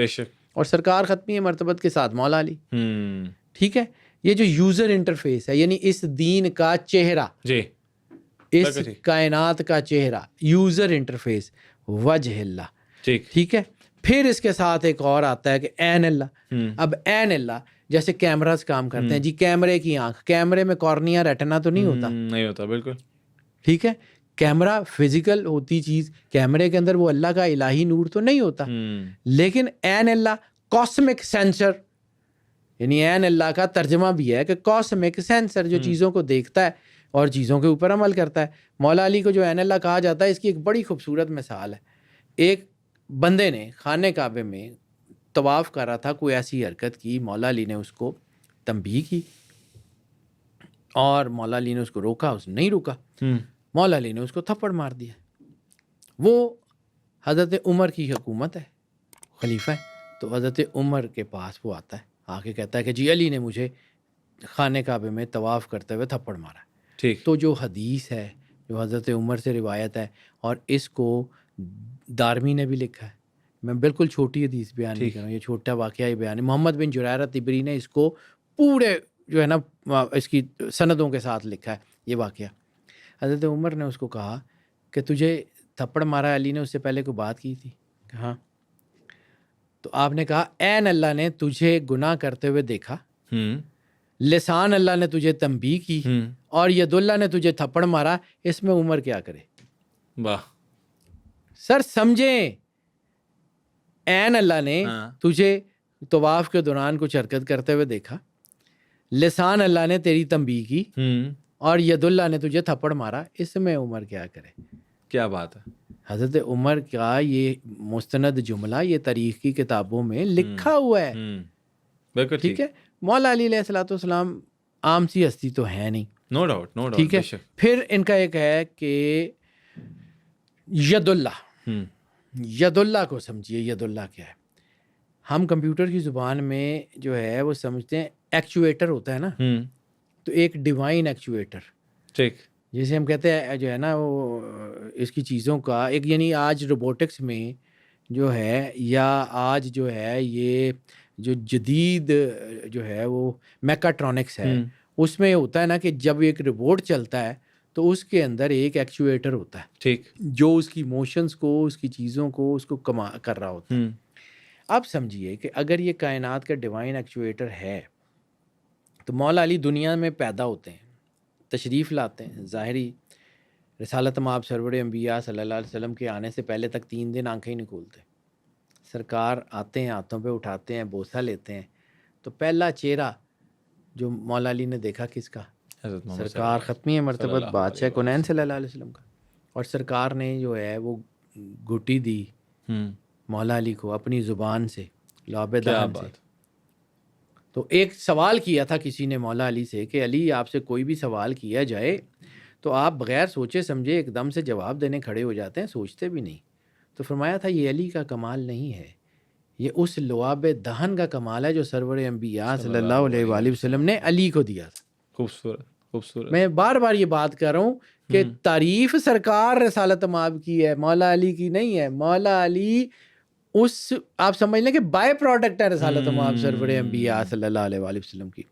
اور سرکار ختمی مرتبت کے ساتھ مولا علی. ٹھیک ہے. یہ جو یوزر انٹرفیس ہے، یعنی اس دین کا چہرہ، اس کائنات کا چہرہ، یوزر انٹرفیس وجہ اللہ. ٹھیک ہے. پھر اس کے ساتھ ایک اور آتا ہے کہ عین اللہ. اب عین اللہ جیسے کیمراز کام کرتے ہیں جی، کیمرے کی آنکھ، کیمرے میں کارنیا ریٹنا تو نہیں ہوتا. نہیں ہوتا. بالکل ٹھیک ہے. کیمرہ فزیکل ہوتی چیز، کیمرے کے اندر وہ اللہ کا الہی نور تو نہیں ہوتا. لیکن عین اللہ کاسمک سینسر، یعنی عین اللہ کا ترجمہ بھی ہے کہ کاسمک سینسر جو چیزوں کو دیکھتا ہے اور چیزوں کے اوپر عمل کرتا ہے. مولا علی کو جو عین اللہ کہا جاتا ہے، اس کی ایک بڑی خوبصورت مثال ہے. ایک بندے نے خانہ کعبے میں طواف کر رہا تھا، کوئی ایسی حرکت کی، مولا علی نے اس کو تنبیہ کی اور مولا علی نے اس کو روکا، اس نے نہیں روکا. مولا علی نے اس کو تھپڑ مار دیا. وہ حضرت عمر کی حکومت ہے، خلیفہ ہے، تو حضرت عمر کے پاس وہ آتا ہے، آ کے کہتا ہے کہ جی علی نے مجھے خانہ کعبے میں طواف کرتے ہوئے تھپڑ مارا. ٹھیک. تو جو حدیث ہے، جو حضرت عمر سے روایت ہے، اور اس کو دارمی نے بھی لکھا ہے. میں بالکل چھوٹی حدیث بیان نہیں کر رہا ہوں، یہ چھوٹا واقعہ ہی بیان ہے. محمد بن جریرہ طبری نے اس کو پورے جو ہے نا اس کی سندوں کے ساتھ لکھا ہے یہ واقعہ. حضرت عمر نے اس کو کہا کہ تجھے تھپڑ مارا علی نے، اس سے پہلے کوئی بات کی تھی؟ کہ ہاں. تو آپ نے کہا عین اللہ نے تجھے گناہ کرتے ہوئے دیکھا، لسان اللہ نے تجھے تنبیہ کی، اور ید اللہ نے تجھے تھپڑ مارا. اس میں عمر کیا کرے؟ واہ سر سمجھیں، عین اللہ نے تجھے طواف کے دوران کچھ حرکت کرتے ہوئے دیکھا، لسان اللہ نے تیری تنبیہ کی، اور ید اللہ نے تجھے تھپڑ مارا. اس میں عمر کیا کرے؟ کیا بات ہے. حضرت عمر کا یہ مستند جملہ یہ تاریخ کی کتابوں میں لکھا ہوا ہے. بالکل ٹھیک ہے. مولا علی علیہ الصلوۃ والسلام عام سی ہستی تو ہے نہیں، نو ڈاؤٹ. ٹھیک ہے. پھر ان کا ایک ہے کہ ید اللہ، ید اللہ کو سمجھیے. ید اللہ کیا ہے؟ ہم کمپیوٹر کی زبان میں جو ہے وہ سمجھتے ہیں ایکچویٹر ہوتا ہے نا، تو ایک ڈیوائن ایکچویٹر، ٹھیک، جسے ہم کہتے ہیں جو ہے نا وہ اس کی چیزوں کا ایک، یعنی آج روبوٹکس میں جو ہے، یا آج جو ہے یہ جو جدید جو ہے وہ میکاٹرونکس ہے، اس میں ہوتا ہے نا کہ جب ایک روبوٹ چلتا ہے تو اس کے اندر ایک ایکچویٹر ہوتا ہے، ٹھیک، جو اس کی موشنز کو، اس کی چیزوں کو، اس کو کر رہا ہوتا ہے. اب سمجھیے کہ اگر یہ کائنات کا ڈیوائن ایکچویٹر ہے تو مولا علی دنیا میں پیدا ہوتے ہیں، تشریف لاتے ہیں. ظاہری رسالت مآب سرور انبیاء صلی اللہ علیہ وسلم کے آنے سے پہلے تک 3 دن آنکھیں نہیں کھولتے. سرکار آتے ہیں، ہاتھوں پہ اٹھاتے ہیں، بوسہ لیتے ہیں. تو پہلا چہرہ جو مولا علی نے دیکھا کس کا؟ سرکار ختمی مرتبت بادشاہ کونین صلی اللہ علیہ وسلم کا. اور سرکار نے جو ہے وہ گھٹی دی مولا علی کو اپنی زبان سے، لعب دہن سے. تو ایک سوال کیا تھا کسی نے مولا علی سے کہ علی آپ سے کوئی بھی سوال کیا جائے تو آپ بغیر سوچے سمجھے ایک دم سے جواب دینے کھڑے ہو جاتے ہیں، سوچتے بھی نہیں. تو فرمایا تھا یہ علی کا کمال نہیں ہے، یہ اس لعاب دہن کا کمال ہے جو سرور انبیاء صلی اللہ علیہ وآلہ وسلم نے علی کو دیا تھا. خوبصورت خوبصورت. میں بار بار یہ بات کر رہا ہوں کہ تعریف سرکار رسالت مآب کی ہے، مولا علی کی نہیں ہے. مولا علی اس آپ سمجھ لیں کہ بائی پروڈکٹ ہے رسالت مآب سرور انبیاء صلی اللہ علیہ وآلہ وسلم کی.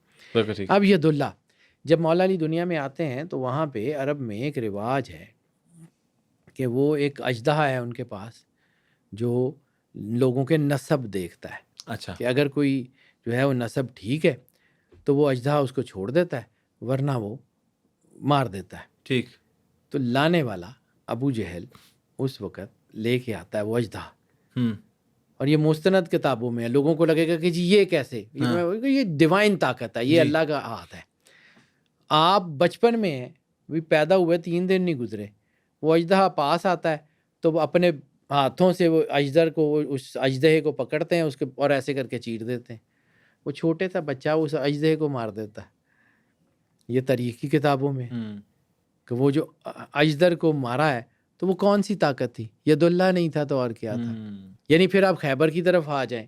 اب ید اللہ جب مولا علی دنیا میں آتے ہیں تو وہاں پہ عرب میں ایک رواج ہے کہ وہ ایک اژدہا ہے ان کے پاس جو لوگوں کے نسب دیکھتا ہے. اچھا. کہ اگر کوئی جو ہے وہ نسب ٹھیک ہے تو وہ اژدہا اس کو چھوڑ دیتا ہے ورنہ وہ مار دیتا ہے. ٹھیک. تو لانے والا ابو جہل اس وقت لے کے آتا ہے وہ اژدہا، اور یہ مستند کتابوں میں ہے. لوگوں کو لگے گا کہ جی یہ کیسے، یہ ڈیوائن طاقت ہے، یہ اللہ کا ہاتھ ہے. آپ بچپن میں ہیں، بھی پیدا ہوئے 3 دن نہیں گزرے، وہ اژدہا پاس آتا ہے تو وہ اپنے ہاتھوں سے وہ اژدر کو، اس اژدہے کو پکڑتے ہیں اس کے اور ایسے کر کے چیر دیتے ہیں. وہ چھوٹے سا بچہ اس اژدہے کو مار دیتا ہے. یہ تاریخ کی کتابوں میں کہ وہ جو اژدر کو مارا ہے تو وہ کون سی طاقت تھی؟ ید اللہ نہیں تھا تو اور کیا تھا؟ یعنی پھر آپ خیبر کی طرف آ جائیں.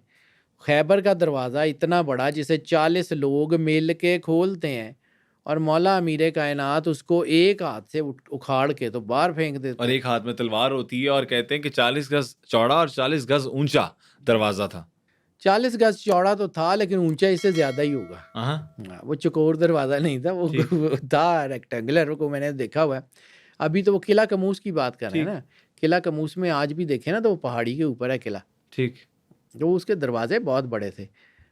خیبر کا دروازہ اتنا بڑا جسے 40 لوگ مل کے کھولتے ہیں اور مولا امیر کائنات اس کو ایک ہاتھ سے اکھاڑ کے تو باہر پھینک دیتے ہیں. اور ایک ہاتھ میں تلوار ہوتی ہے اور کہتے ہیں کہ 40 گز چوڑا اور 40 گز اونچا دروازہ تھا. 40 گز چوڑا تو تھا لیکن اونچا اس سے زیادہ ہی ہوگا. وہ چکور دروازہ نہیں تھا، وہ تھا ریکٹینگولر کو میں نے دیکھا ہوا ہے. ابھی تو وہ قلعہ کموس کی بات کر رہے ہیں نا. قلعہ کموس میں آج بھی دیکھیں نا تو وہ پہاڑی کے اوپر ہے قلعہ. ٹھیک. جو اس کے دروازے بہت بڑے تھے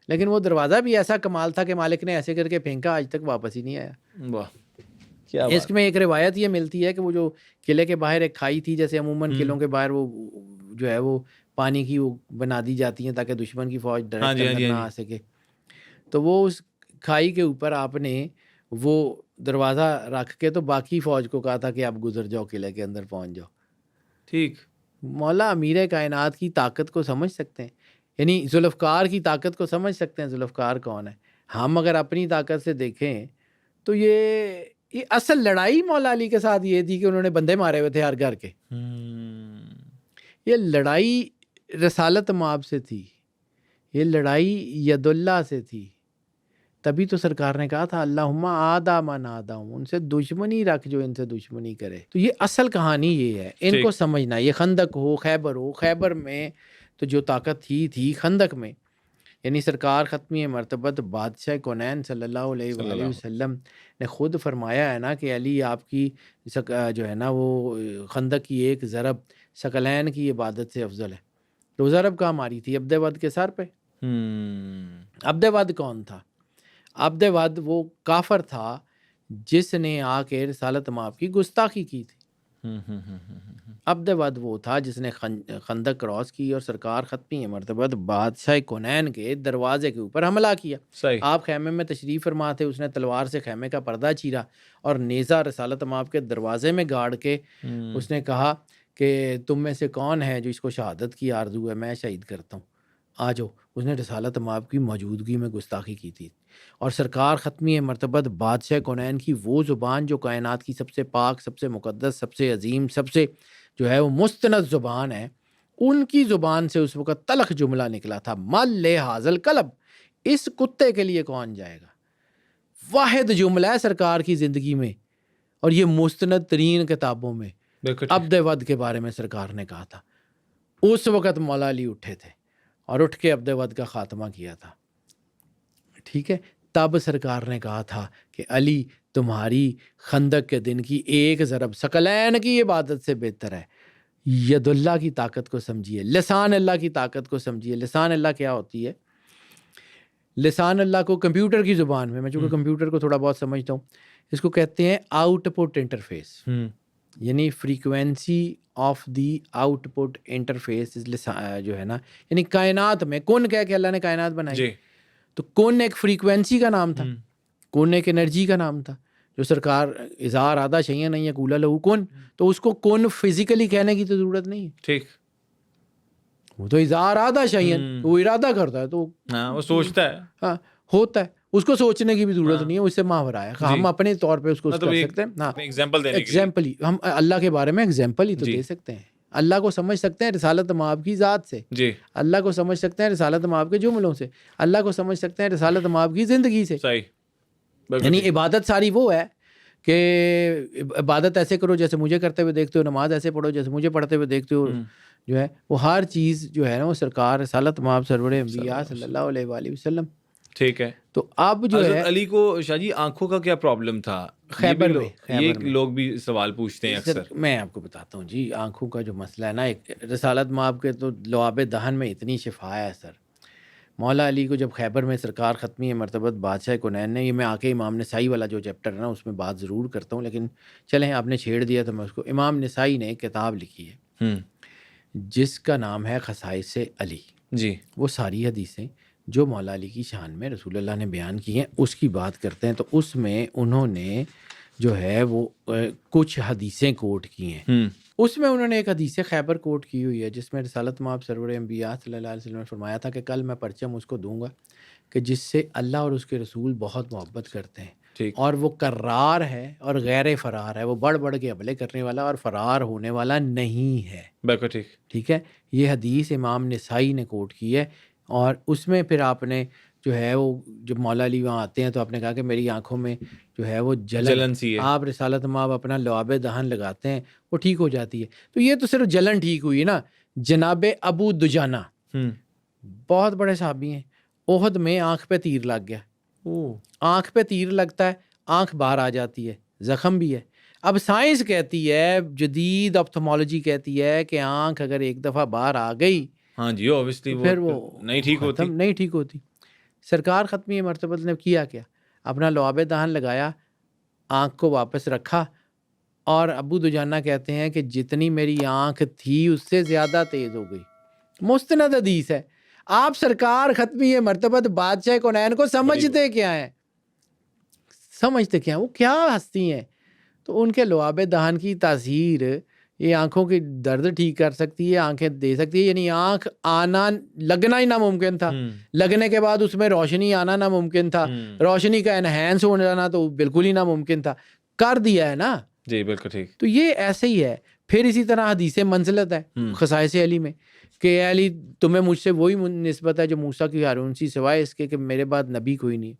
لیکن وہ دروازہ بھی ایسا کمال تھا کہ مالک نے ایسے کر کے پھینکا، آج تک واپس ہی نہیں آیا. واہ. اس میں ایک روایت یہ ملتی ہے کہ وہ جو قلعے کے باہر ایک کھائی تھی، جیسے عموماً قلعوں کے باہر وہ جو ہے وہ پانی کی وہ بنا دی جاتی ہیں تاکہ دشمن کی فوج ڈائریکٹ اندر نہ آ سکے. تو وہ اس کھائی کے اوپر آپ نے وہ دروازہ رکھ کے تو باقی فوج کو کہا تھا کہ آپ گزر جاؤ، قلعے کے اندر پہنچ جاؤ. ٹھیک. مولا امیر کائنات کی طاقت کو سمجھ سکتے ہیں، یعنی ذوالفقار کی طاقت کو سمجھ سکتے ہیں ذوالفقار کون ہے. ہم اگر اپنی طاقت سے دیکھیں تو یہ اصل لڑائی مولا علی کے ساتھ یہ تھی کہ انہوں نے بندے مارے ہوئے تھے ہر گھر کے. یہ لڑائی رسالت مآب سے تھی، یہ لڑائی ید اللہ سے تھی. تبھی تو سرکار نے کہا تھا اللہم آدھا من آدھاہم، ان سے دشمنی رکھ جو ان سے دشمنی کرے. تو یہ اصل کہانی یہ ہے، ان کو سمجھنا. یہ خندق ہو، خیبر ہو، خیبر میں تو جو طاقت تھی خندق میں، یعنی سرکار ختمی مرتبت بادشاہ کونین صلی اللہ علیہ وآلہ وسلم نے خود فرمایا ہے نا کہ علی آپ کی جو ہے نا وہ خندق کی ایک ضرب ثقلین کی عبادت سے افضل ہے. تو ضرب کہاں ماری تھی؟ عبد ود کے سر پہ. عبد ود کون تھا؟ عبد ود وہ کافر تھا جس نے آ کے رسالت مآب کی گستاخی کی تھی. عبد ود وہ تھا جس نے خندق کراس کی اور سرکار ختمی مرتبت بادشاہ کونین کے دروازے کے اوپر حملہ کیا. آپ خیمے میں تشریف فرما تھے، اس نے تلوار سے خیمے کا پردہ چیرا اور نیزہ رسالت مآب کے دروازے میں گاڑ کے اس نے کہا کہ تم میں سے کون ہے جو اس کو شہادت کی آرزو ہے، میں شہید کرتا ہوں، آ جاؤ. اس نے رسالت مآب کی موجودگی میں گستاخی کی تھی. اور سرکار ختمی مرتبت بادشاہ کونین کی وہ زبان جو کائنات کی سب سے پاک، سب سے مقدس، سب سے عظیم، سب سے جو ہے وہ مستند زبان ہے، ان کی زبان سے اس وقت تلخ جملہ نکلا تھا، مل حاضل کلب، اس کتے کے لیے کون جائے گا. واحد جملہ ہے سرکار کی زندگی میں اور یہ مستند ترین کتابوں میں عبد ود کے بارے میں سرکار نے کہا تھا. اس وقت مولا علی اٹھے تھے اور اٹھ کے عبد ود کا خاتمہ کیا تھا. ٹھیک ہے. تب سرکار نے کہا تھا کہ علی تمہاری خندق کے دن کی ایک ضرب ثقلین کی عبادت سے بہتر ہے. ید اللہ کی طاقت کو سمجھیے، لسان اللہ کی طاقت کو سمجھیے. لسان اللہ کیا ہوتی ہے؟ لسان اللہ کو کمپیوٹر کی زبان میں چونکہ کمپیوٹر کو تھوڑا بہت سمجھتا ہوں، اس کو کہتے ہیں آؤٹ پٹ انٹرفیس، یعنی frequency of the out put interface جو ہے نا، یعنی کائنات میں کون کہہ کے اللہ نے کائنات بنائی. تو کون ایک فریکوینسی کا نام تھا، کون ایک انرجی کا نام تھا. جو سرکار اظہار آدھا شیئن نہیں یقول لہ کن، تو اس کو کن فزیکلی کہنے کی تو ضرورت نہیں ہے. ٹھیک. وہ تو اظہار آدھا شیئن، وہ ارادہ کرتا ہے تو وہ سوچتا ہے، ہاں ہوتا ہے، اس کو سوچنے کی بھی ضرورت نہیں ہے. اس سے ماورا ہے، ہم اپنے طور پہ اس کو کر سکتے ہیں. ہاں ایگزامپل ہی ہم اللہ کے بارے میں ایگزامپل ہی تو دے سکتے ہیں. اللہ کو سمجھ سکتے ہیں رسالت مآب کی ذات سے، اللہ کو سمجھ سکتے ہیں رسالت مآب کے جملوں سے، اللہ کو سمجھ سکتے ہیں رسالت مآب کی زندگی سے. یعنی عبادت ساری وہ ہے کہ عبادت ایسے کرو جیسے مجھے کرتے ہوئے دیکھتے ہو، نماز ایسے پڑھو جیسے مجھے پڑھتے ہوئے دیکھتے ہو، جو ہے وہ ہر چیز جو ہے نا وہ سرکار رسالت مآب سرور انبیاء صلی اللہ علیہ وآلہ وسلم. ٹھیک ہے. تو اب جو ہے حضرت علی کو شاہ جی آنکھوں کا کیا پرابلم تھا؟ خیبر میں یہ لوگ بھی سوال پوچھتے ہیں اکثر. میں آپ کو بتاتا ہوں جی، آنکھوں کا جو مسئلہ ہے نا، ایک رسالت مآب کے تو لعاب دہن میں اتنی شفا ہے سر. مولا علی کو جب خیبر میں سرکار ختمی مرتبت بادشاہ کونین نے، یہ میں آ کے امام نسائی والا جو چیپٹر ہے نا اس میں بات ضرور کرتا ہوں، لیکن چلیں آپ نے چھیڑ دیا تو میں اس کو. امام نسائی نے ایک کتاب لکھی ہے جس کا نام ہے خصائص علی. جی. وہ ساری حدیثیں جو مولا علی کی شان میں رسول اللہ نے بیان کی ہیں اس کی بات کرتے ہیں. تو اس میں انہوں نے جو ہے وہ کچھ حدیثیں کوٹ کی ہیں. اس میں انہوں نے ایک حدیث خیبر کوٹ کی ہوئی ہے جس میں رسالت مآب سرور انبیاء صلی اللہ علیہ وسلم نے فرمایا تھا کہ کل میں پرچم اس کو دوں گا کہ جس سے اللہ اور اس کے رسول بہت محبت کرتے ہیں، اور وہ کرار ہے اور غیر فرار ہے، وہ بڑھ بڑھ کے حملے کرنے والا اور فرار ہونے والا نہیں ہے. بالکل ٹھیک ہے. یہ حدیث امام نسائی نے کوٹ کی ہے. اور اس میں پھر آپ نے جو ہے وہ جب مولا علی وہاں آتے ہیں تو آپ نے کہا کہ میری آنکھوں میں جو ہے وہ جلن سی ہے. آپ رسالت مآب اپنا لعاب دہن لگاتے ہیں وہ ٹھیک ہو جاتی ہے. تو یہ تو صرف جلن ٹھیک ہوئی نا. جناب ابو دجانہ بہت بڑے صحابی ہیں، احد میں آنکھ پہ تیر لگ گیا. آنکھ پہ تیر لگتا ہے، آنکھ باہر آ جاتی ہے، زخم بھی ہے. اب سائنس کہتی ہے، جدید آپتھمالوجی کہتی ہے کہ آنکھ اگر ایک دفعہ باہر آ گئی ہاں جی اوبویسلی پھر وہ نہیں ٹھیک ہوتی. سرکار ختمی مرتبت نے کیا اپنا لعاب دہن لگایا، آنکھ کو واپس رکھا، اور ابو دجانہ کہتے ہیں کہ جتنی میری آنکھ تھی اس سے زیادہ تیز ہو گئی. مستند حدیث ہے. آپ سرکار ختمی مرتبت بادشاہ کونین کو سمجھتے کیا ہیں؟ وہ کیا ہستی ہیں؟ تو ان کے لعاب دہن کی تاثیر یہ آنکھوں کی درد ٹھیک کر سکتی ہے، آنکھیں دے سکتی ہے. یعنی آنکھ آنا لگنا ہی ناممکن تھا، لگنے کے بعد اس میں روشنی آنا ناممکن تھا، روشنی کا انہینس ہو جانا تو بالکل ہی ناممکن تھا. کر دیا ہے نا. جی بالکل ٹھیک. تو یہ ایسے ہی ہے. پھر اسی طرح حدیث منزلت ہے خصائص علی میں کہ اے علی تمہیں مجھ سے وہی نسبت ہے جو موسیٰ کی ہارون سی، سوائے اس کے کہ میرے بعد نبی کوئی نہیں.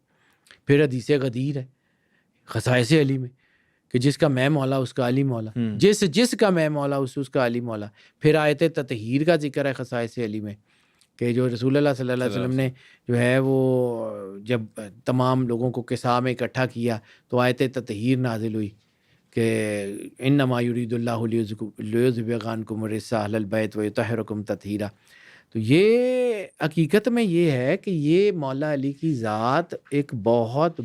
پھر حدیث غدیر ہے خصائص علی میں کہ جس کا میں مولا اس کا علی مولا، جس کا میں مولا اس کا علی مولا. پھر آیت تطہیر کا ذکر ہے خصائص علی میں کہ جو رسول اللہ صلی اللہ علیہ وسلم نے جو ہے وہ جب تمام لوگوں کو قصاء میں اکٹھا کیا تو آیت تطہیر نازل ہوئی کہ انما یرید اللہ لیذھب عنکم الرجس اہل البیت ویطہرکم تطہیرا. تو یہ حقیقت میں یہ ہے کہ یہ مولا علی کی ذات ایک بہت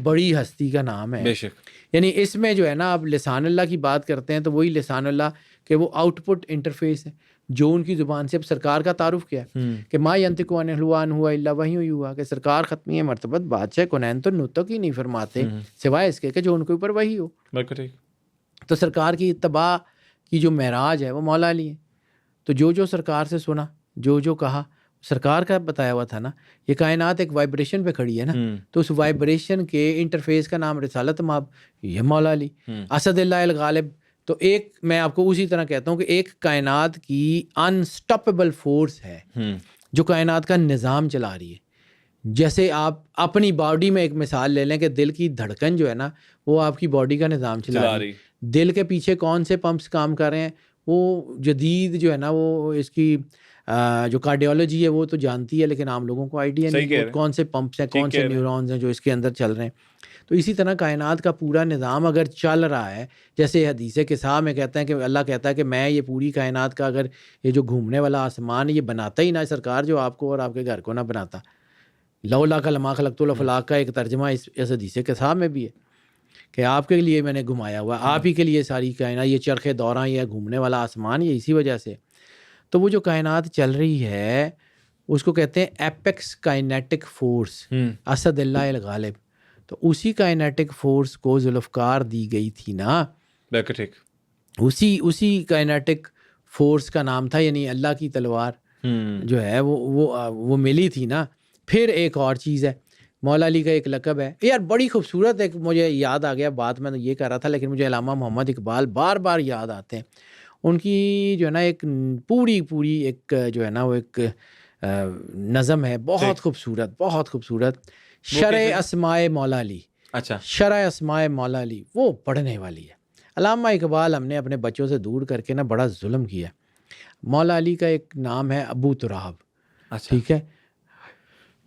بڑی ہستی کا نام ہے. بے شک. یعنی اس میں جو ہے نا آپ لسان اللہ کی بات کرتے ہیں تو وہی لسان اللہ کہ وہ آؤٹ پٹ انٹرفیس ہے جو ان کی زبان سے. اب سرکار کا تعارف کیا ہے کہ ما ینطق عن الہویٰ ان ہوا الا وحی یوحیٰ، کہ سرکار ختمی مرتبت بادشاہ کونین تو نطق ہی نہیں فرماتے سوائے اس کے کہ جو ان کے اوپر وحی ہو. تو سرکار کی اتباع کی جو معراج ہے وہ مولا علی ہے. تو جو سرکار سے سنا، جو کہا سرکار کا بتایا ہوا تھا نا. یہ کائنات ایک وائبریشن پہ کھڑی ہے نا، تو اس وائبریشن کے انٹرفیس کا نام رسالت مآب، یہ مولا علی اسد اللہ الغالب. تو ایک میں آپ کو اسی طرح کہتا ہوں کہ ایک کائنات کی انسٹاپیبل فورس ہے جو کائنات کا نظام چلا رہی ہے. جیسے آپ اپنی باڈی میں ایک مثال لے لیں کہ دل کی دھڑکن جو ہے نا وہ آپ کی باڈی کا نظام چلا رہی ہے. دل کے پیچھے کون سے پمپس کام کر رہے ہیں وہ جدید جو ہے نا وہ اس کی جو کارڈیولوجی ہے وہ تو جانتی ہے، لیکن عام لوگوں کو آئیڈیا نہیں کون سے پمپس ہیں، کون سے نیورونز ہیں جو اس کے اندر چل رہے ہیں. تو اسی طرح کائنات کا پورا نظام اگر چل رہا ہے، جیسے حدیث قصاء میں کہتے ہیں کہ اللہ کہتا ہے کہ میں یہ پوری کائنات کا اگر یہ جو گھومنے والا آسمان یہ بناتا ہی نہ سرکار جو آپ کو اور آپ کے گھر کو نہ بناتا، لولا کا لما خلقت الافلاق کا ایک ترجمہ اس حدیث قصاء میں بھی ہے کہ آپ کے لیے میں نے گھمایا ہوا، آپ ہی کے لیے ساری کائنات، یہ چرخ دوراں یہ گھومنے والا آسمان یہ اسی وجہ سے. تو وہ جو کائنات چل رہی ہے اس کو کہتے ہیں ایپیکس کائنیٹک فورس، اسد اللہ الغالب. تو اسی کائنیٹک فورس کو ذوالفقار دی گئی تھی نا، اسی کائنیٹک فورس کا نام تھا، یعنی اللہ کی تلوار جو ہے وہ ملی تھی نا. پھر ایک اور چیز ہے، مولا علی کا ایک لقب ہے یار بڑی خوبصورت، ایک مجھے یاد آ گیا بات میں یہ کہہ رہا تھا لیکن مجھے علامہ محمد اقبال بار بار یاد آتے ہیں. ان کی جو ہے نا ایک پوری ایک جو ہے نا وہ ایک نظم ہے بہت خوبصورت، شرح اسماء مولا علی. اچھا شرح اسماء مولا علی وہ پڑھنے والی ہے. علامہ اقبال ہم نے اپنے بچوں سے دور کر کے نا بڑا ظلم کیا. مولا علی کا ایک نام ہے ابو تراب, اچھا ٹھیک ہے,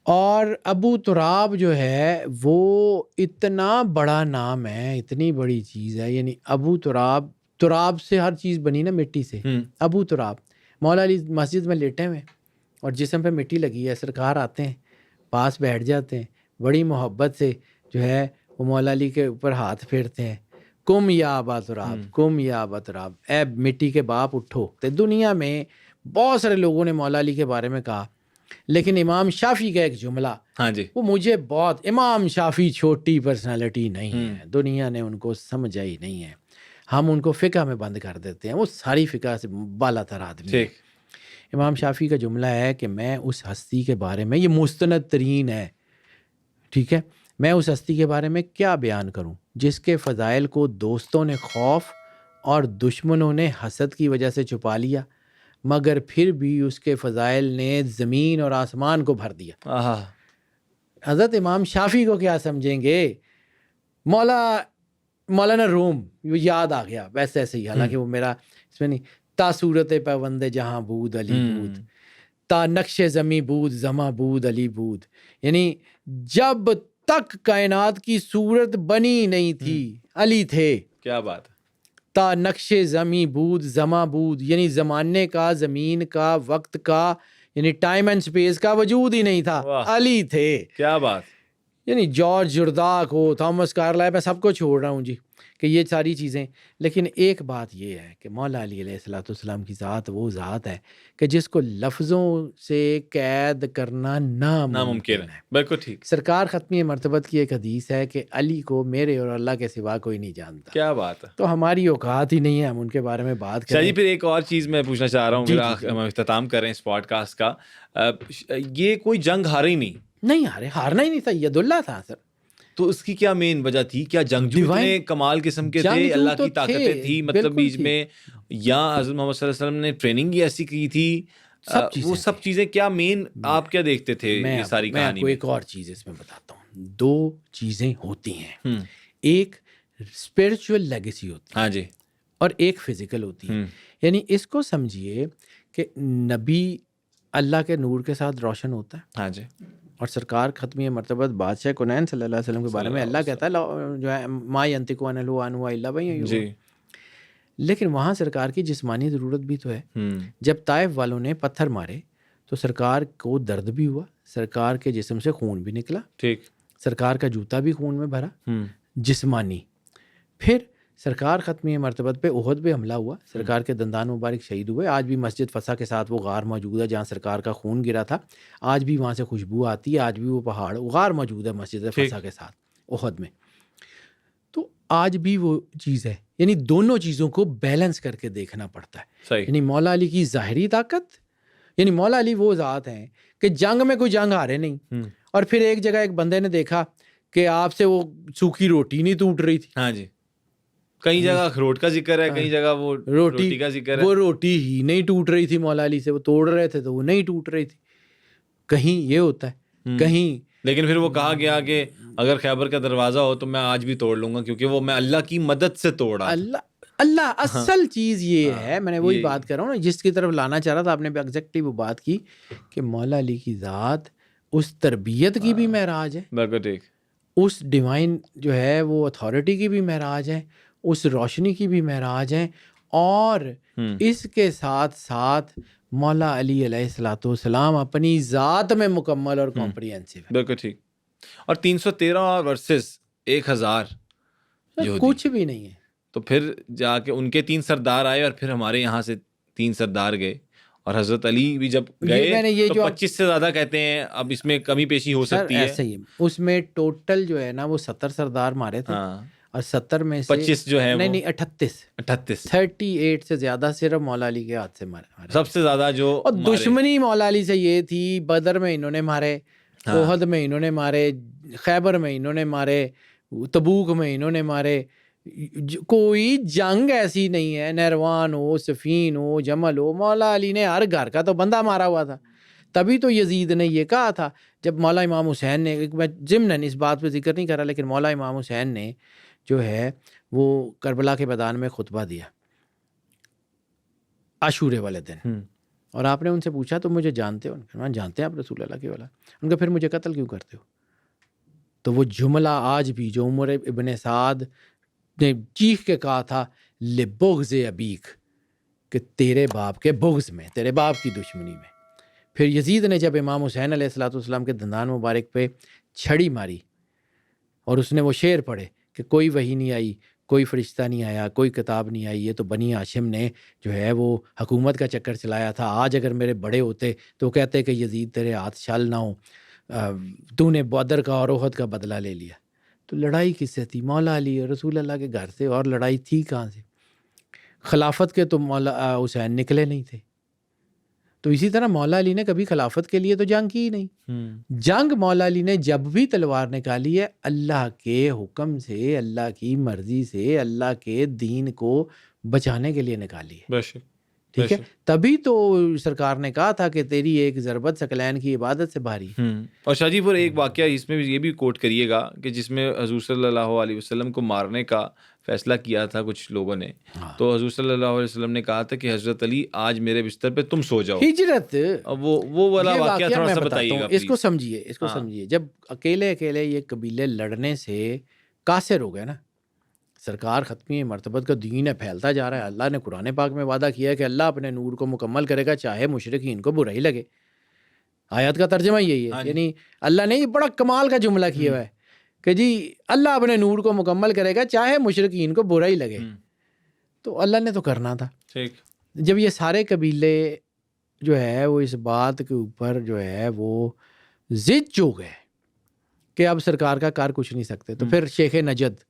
اور ابو تراب جو ہے وہ اتنا بڑا نام ہے, اتنی بڑی چیز ہے. یعنی ابو تراب, تراب سے ہر چیز بنی نا, مٹی سے. ابو تراب, مولا علی مسجد میں لیٹے ہوئے اور جسم پہ مٹی لگی ہے, سرکار آتے ہیں پاس بیٹھ جاتے ہیں, بڑی محبت سے جو ہے وہ مولا علی کے اوپر ہاتھ پھیرتے ہیں, کم یا ابا تراب, کم یا ابا تراب, اے مٹی کے باپ اٹھو. تو دنیا میں بہت سارے لوگوں نے مولا علی کے بارے میں کہا, لیکن امام شافعی کا ایک جملہ ہاں جی وہ مجھے بہت, امام شافعی چھوٹی پرسنالٹی نہیں ہے, دنیا نے ان کو سمجھا ہی نہیں ہے, ہم ان کو فقہ میں بند کر دیتے ہیں, وہ ساری فقہ سے بالا تر آدمی ہے. ٹھیک امام شافعی کا جملہ ہے کہ میں اس ہستی کے بارے میں, یہ مستند ترین ہے, ٹھیک ہے, میں اس ہستی کے بارے میں کیا بیان کروں جس کے فضائل کو دوستوں نے خوف اور دشمنوں نے حسد کی وجہ سے چھپا لیا, مگر پھر بھی اس کے فضائل نے زمین اور آسمان کو بھر دیا. آہا حضرت امام شافعی کو کیا سمجھیں گے, مولانا روم وہ یاد آ گیا ویسے ایسے ہی, حالانکہ وہ میرا اس میں نہیں. تا صورت پیوند جہاں بود علی بود, تا نقش زمیں بود زماں بود علی بود. یعنی جب تک کائنات کی صورت بنی نہیں تھی علی تھے. کیا بات ہے. تا نقش زمیں بود زماں بود, یعنی زمانے کا, زمین کا, وقت کا, یعنی ٹائم اینڈ سپیس کا وجود ہی نہیں تھا, علی تھے. کیا بات. یعنی جارج جرداق ہو, تھامس کارلائل, میں سب کو چھوڑ رہا ہوں جی کہ یہ ساری چیزیں. لیکن ایک بات یہ ہے کہ مولا علی علیہ الصلوۃ والسلام کی ذات وہ ذات ہے کہ جس کو لفظوں سے قید کرنا ناممکن ہے. بالکل ٹھیک. سرکار ختمی مرتبت کی ایک حدیث ہے کہ علی کو میرے اور اللہ کے سوا کوئی نہیں جانتا. کیا بات ہے. تو ہماری اوقات ہی نہیں ہے ہم ان کے بارے میں بات کریں. چلیے پھر ایک اور چیز میں پوچھنا چاہ رہا ہوں, پھر ہم اختتام کریں اس پوڈ کاسٹ کا. یہ کوئی جنگ ہارے ہی نہیں ہارنا ہی نہیں تھا, ید اللہ تھا سر. تو اس کی کیا مین وجہ تھی, کیا جنگجو اتنے کمال قسم کے تھے, اللہ کی طاقتیں تھی مطلب بیچ میں, یا حضرت محمد صلی اللہ علیہ وسلم نے ٹریننگ ہی ایسی کی تھی, وہ سب چیزیں کیا مین آپ کیا دیکھتے تھے یہ ساری کہانی میں؟ میں ایک اور چیز اس میں بتاتا ہوں. دو چیزیں ہوتی ہیں, ایک اسپرچول لیگیسی ہوتی ہے, ہاں جی, اور ایک فزیکل ہوتی ہے. یعنی اس کو سمجھیے کہ نبی اللہ کے نور کے ساتھ روشن ہوتا ہے, ہاں جی, اور سرکار ختمی مرتبت بادشاہ کونین صلی اللہ علیہ وسلم کے بارے میں اللہ کہتا ہے جو ہے ما ینطق عن الہویٰ ان ہو الا وحی یوحیٰ. لیکن وہاں سرکار کی جسمانی ضرورت بھی تو ہے. جب طائف والوں نے پتھر مارے تو سرکار کو درد بھی ہوا, سرکار کے جسم سے خون بھی نکلا, ٹھیک, سرکار کا جوتا بھی خون میں بھرا جسمانی. پھر سرکار ختمی مرتبت پہ احد پہ حملہ ہوا, سرکار کے دندان مبارک شہید ہوئے. آج بھی مسجد فسا کے ساتھ وہ غار موجود ہے جہاں سرکار کا خون گرا تھا, آج بھی وہاں سے خوشبو آتی ہے, آج بھی وہ پہاڑ غار موجود ہے مسجد فسا کے ساتھ احد میں. تو آج بھی وہ چیز ہے. یعنی دونوں چیزوں کو بیلنس کر کے دیکھنا پڑتا ہے. یعنی مولا علی کی ظاہری طاقت, یعنی مولا علی وہ ذات ہیں کہ جنگ میں کوئی جنگ ہارے نہیں, اور پھر ایک جگہ ایک بندے نے دیکھا کہ آپ سے وہ سوکھی روٹی نہیں ٹوٹ رہی تھی. ہاں جی, کئی جگہ اخروٹ کا ذکر ہے, کئی جگہ وہ روٹی کا ذکر ہے. وہ روٹی ہی نہیں ٹوٹ رہی تھی مولا علی سے, وہ توڑ رہے تھے تو وہ نہیں ٹوٹ رہی تھی. کہیں یہ ہوتا ہے, کہیں. لیکن پھر وہ کہا گیا کہ اگر خیبر کا دروازہ ہو تو میں آج بھی توڑ لوں گا, کیونکہ وہ میں اللہ کی مدد سے توڑا. اللہ اصل چیز یہ ہے, میں نے وہی بات کر رہا ہوں نا جس کی طرف لانا چاہ رہا تھا آپ نے ایگزیکٹلی وہ بات کی کہ مولا علی کی ذات اس تربیت کی بھی معراج ہے, بالکل ٹھیک, اس ڈیوائن جو ہے وہ اتھارٹی کی بھی معراج ہے, اس روشنی کی بھی معراج ہے, اور اس کے ساتھ ساتھ مولا علی علیہ الصلوۃ والسلام اپنی ذات میں مکمل اور کمپریہنسو ہے. بالکل ٹھیک. اور 313 ورسز 1000 کچھ بھی نہیں ہے. تو پھر جا کے ان کے 3 سردار آئے, اور پھر ہمارے یہاں سے 3 سردار گئے, اور حضرت علی بھی جب گئے تو 25 سے زیادہ کہتے ہیں. اب اس میں کمی پیشی ہو سکتی ہے. ایسا ہی اس میں ٹوٹل جو ہے نا وہ 70 سردار مارے تھے, اور 70 میں سے 25 جو ہے نہیں 38 سے زیادہ صرف مولا علی کے ہاتھ سے مارے, سب سے زیادہ جو. اور دشمنی مولا علی سے یہ تھی, بدر میں انہوں نے مارے, احد میں انہوں نے مارے, خیبر میں انہوں نے مارے, تبوک میں انہوں نے مارے. کوئی جنگ ایسی نہیں ہے, نیروان ہو, صفین ہو, جمل ہو, مولا علی نے ہر گھر کا تو بندہ مارا ہوا تھا. تبھی تو یزید نے یہ کہا تھا جب مولا امام حسین نے، میں ضمناً اس بات پہ ذکر نہیں کر رہا، لیکن مولا امام حسین نے جو ہے وہ کربلا کے میدان میں خطبہ دیا عاشورے والے دن، اور آپ نے ان سے پوچھا تو مجھے جانتے ہو؟ انہوں نے جانتے ہیں آپ رسول اللہ کے والا. ان کا پھر مجھے قتل کیوں کرتے ہو؟ تو وہ جملہ آج بھی جو عمر ابن سعد نے چیخ کے کہا تھا لبغض ابیک، کہ تیرے باپ کے بغض میں، تیرے باپ کی دشمنی میں. پھر یزید نے جب امام حسین علیہ السلام کے دندان مبارک پہ چھڑی ماری اور اس نے وہ شعر پڑھے کہ کوئی وحی نہیں آئی، کوئی فرشتہ نہیں آیا، کوئی کتاب نہیں آئی، یہ تو بنی ہاشم نے جو ہے وہ حکومت کا چکر چلایا تھا. آج اگر میرے بڑے ہوتے تو کہتے کہ یزید تیرے ہاتھ شل نہ ہو، تو نے بدر کا اور احد کا بدلہ لے لیا. تو لڑائی کس سے تھی؟ مولا علی اور رسول اللہ کے گھر سے، اور لڑائی تھی کہاں سے؟ خلافت کے تو مولا حسین نکلے نہیں تھے. تو اسی طرح مولا علی نے کبھی خلافت کے لیے تو جنگ کی ہی نہیں. جنگ مولا علی نے جب بھی تلوار نکالی ہے اللہ کے حکم سے، اللہ کی مرضی سے، اللہ کے دین کو بچانے کے لیے نکالی ہے. ٹھیک ہے، تبھی تو سرکار نے کہا تھا کہ تیری ایک ضربت ثقلین کی عبادت سے بھاری. اور شاہ جی پر ایک واقعہ اس میں یہ بھی کوٹ کریے گا کہ جس میں حضور صلی اللہ علیہ وسلم کو مارنے کا فیصلہ کیا تھا کچھ لوگوں نے، تو حضور صلی اللہ علیہ وسلم نے کہا تھا کہ حضرت علی آج میرے بستر پہ تم سو جاؤ. ہجرت، وہ والا واقعہ تھوڑا سا بتائیے گا. اس کو سمجھیے، اس کو سمجھیے. جب اکیلے یہ قبیلے لڑنے سے قاصر ہو گئے نا، سرکار ختمی مرتبت کا دین ہے پھیلتا جا رہا ہے. اللہ نے قرآن پاک میں وعدہ کیا ہے کہ اللہ اپنے نور کو مکمل کرے گا چاہے مشرکین کو برا ہی لگے. آیات کا ترجمہ یہی ہے. یعنی اللہ نے یہ بڑا کمال کا جملہ کیا ہوا ہے کہ جی اللہ اپنے نور کو مکمل کرے گا چاہے مشرکین کو برا ہی لگے. تو اللہ نے تو کرنا تھا. جب یہ سارے قبیلے جو ہے وہ اس بات کے اوپر جو ہے وہ ضد ہو گئے کہ اب سرکار کا کار کچھ نہیں سکتے، تو پھر شیخ نجد،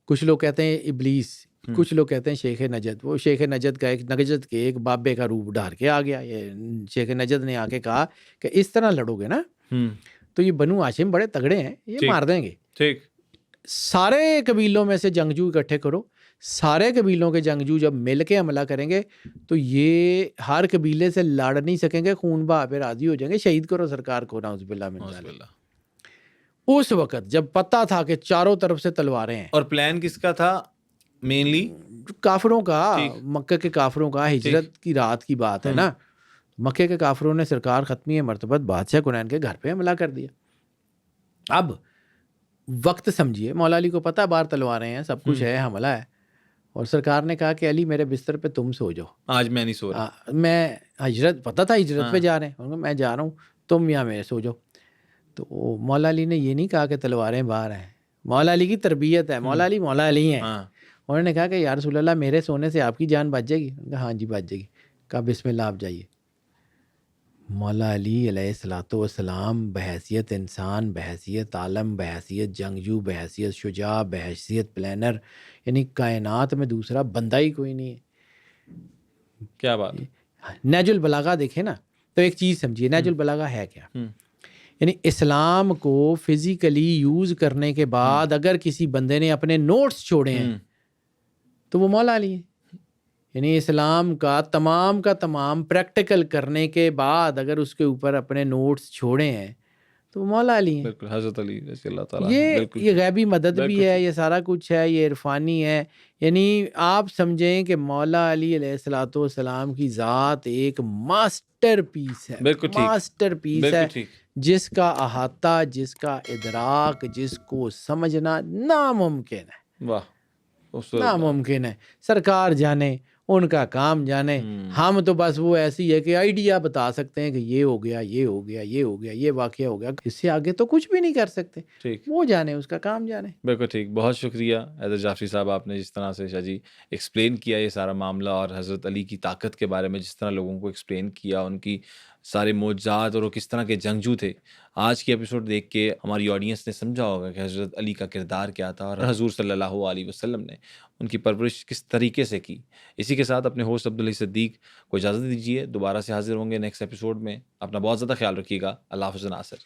کچھ لوگ کہتے ہیں ابلیس، کچھ لوگ کہتے ہیں شیخ نجد، وہ شیخ نجد کا نجد کے ایک بابے کا روپ ڈھار کے آ گیا. یہ شیخ نجد نے آ کے کہا کہ اس طرح لڑو گے نا تو یہ بنو ہاشم بڑے تگڑے ہیں، یہ مار دیں گے. سارے قبیلوں میں سے جنگجو اکٹھے کرو، سارے قبیلوں کے جنگجو جب مل کے حملہ کریں گے تو یہ ہر قبیلے سے لڑ نہیں سکیں گے، خون بہا پہ راضی ہو جائیں گے، شہید کرو سرکار کو، نعوذ باللہ من ذالک. اس وقت جب پتہ تھا کہ چاروں طرف سے تلواریں ہیں. اور پلان کس کا تھا؟ مینلی کافروں کا، مکہ کے کافروں کا. ہجرت کی رات کی بات ہے نا، مکہ کے کافروں نے سرکار ختمی مرتبت بادشاہ کنین کے گھر پہ حملہ کر دیا. اب وقت سمجھیے، مولا علی کو پتہ باہر تلواریں ہیں، سب کچھ ہے، حملہ ہے، اور سرکار نے کہا کہ علی میرے بستر پہ تم سو جاؤ، آج میں نہیں سو رہا، میں ہجرت، پتہ تھا ہجرت پہ جا رہے ہیں، میں جا رہا ہوں، تم یہاں میرے سو جاؤ. تو مولا علی نے یہ نہیں کہا کہ تلواریں باہر ہیں، مولا علی کی تربیت ہے، مولا علی ہیں. انہوں نے کہا کہ یا رسول اللہ میرے سونے سے آپ کی جان بچ جائے گی؟ کہا ہاں جی بچ جائے گی. کہا بسم اللہ آپ جائیے. مولا علی علیہ الصلوۃ والسلام بحیثیت انسان، بحیثیت عالم، بحیثیت جنگجو، بحیثیت شجاع، بحیثیت پلانر، یعنی کائنات میں دوسرا بندہ ہی کوئی نہیں ہے. کیا بات ہے. نہج البلاغہ دیکھیں نا تو ایک چیز سمجھیے، نہج البلاغہ ہے کیا؟ یعنی اسلام کو فزیکلی یوز کرنے کے بعد اگر کسی بندے نے اپنے نوٹس چھوڑے ہیں تو وہ مولا علی ہیں. یعنی اسلام کا تمام پریکٹیکل کرنے کے بعد اگر اس کے اوپر اپنے نوٹس چھوڑے ہیں تو وہ مولا علی ہیں. بالکل حضرت علی رضی اللہ تعالیٰ. یہ غیبی مدد بھی ہے، یہ سارا کچھ ہے، یہ عرفانی ہے. یعنی آپ سمجھیں کہ مولا علی علیہ الصلوۃ والسلام کی ذات ایک ماسٹر پیس ہے، ماسٹر پیس ہے جس کا احاطہ، جس کا ادراک، جس کو سمجھنا ناممکن ہے. واہ، ناممکن ہے. سرکار جانے، ان کا کام جانے، ہم تو بس وہ ایسی ہے کہ آئیڈیا بتا سکتے ہیں کہ یہ ہو گیا، یہ ہو گیا، یہ ہو گیا، یہ واقعہ ہو گیا، اس سے آگے تو کچھ بھی نہیں کر سکتے. وہ جانے، اس کا کام جانے. بالکل ٹھیک. بہت شکریہ حیدر جعفری صاحب، آپ نے جس طرح سے شاہ جی ایکسپلین کیا یہ سارا معاملہ اور حضرت علی کی طاقت کے بارے میں جس طرح لوگوں کو ایکسپلین کیا، ان کی سارے معجزات اور وہ کس طرح کے جنگجو تھے. آج کی ایپیسوڈ دیکھ کے ہماری آڈینس نے سمجھا ہوگا کہ حضرت علی کا کردار کیا تھا اور حضور صلی اللہ علیہ وسلم نے ان کی پرورش کس طریقے سے کی. اسی کے ساتھ اپنے ہوسٹ عبدالعلی صدیق کو اجازت دیجیے، دوبارہ سے حاضر ہوں گے نیکسٹ ایپیسوڈ میں. اپنا بہت زیادہ خیال رکھیے گا. اللہ حافظ ناصر.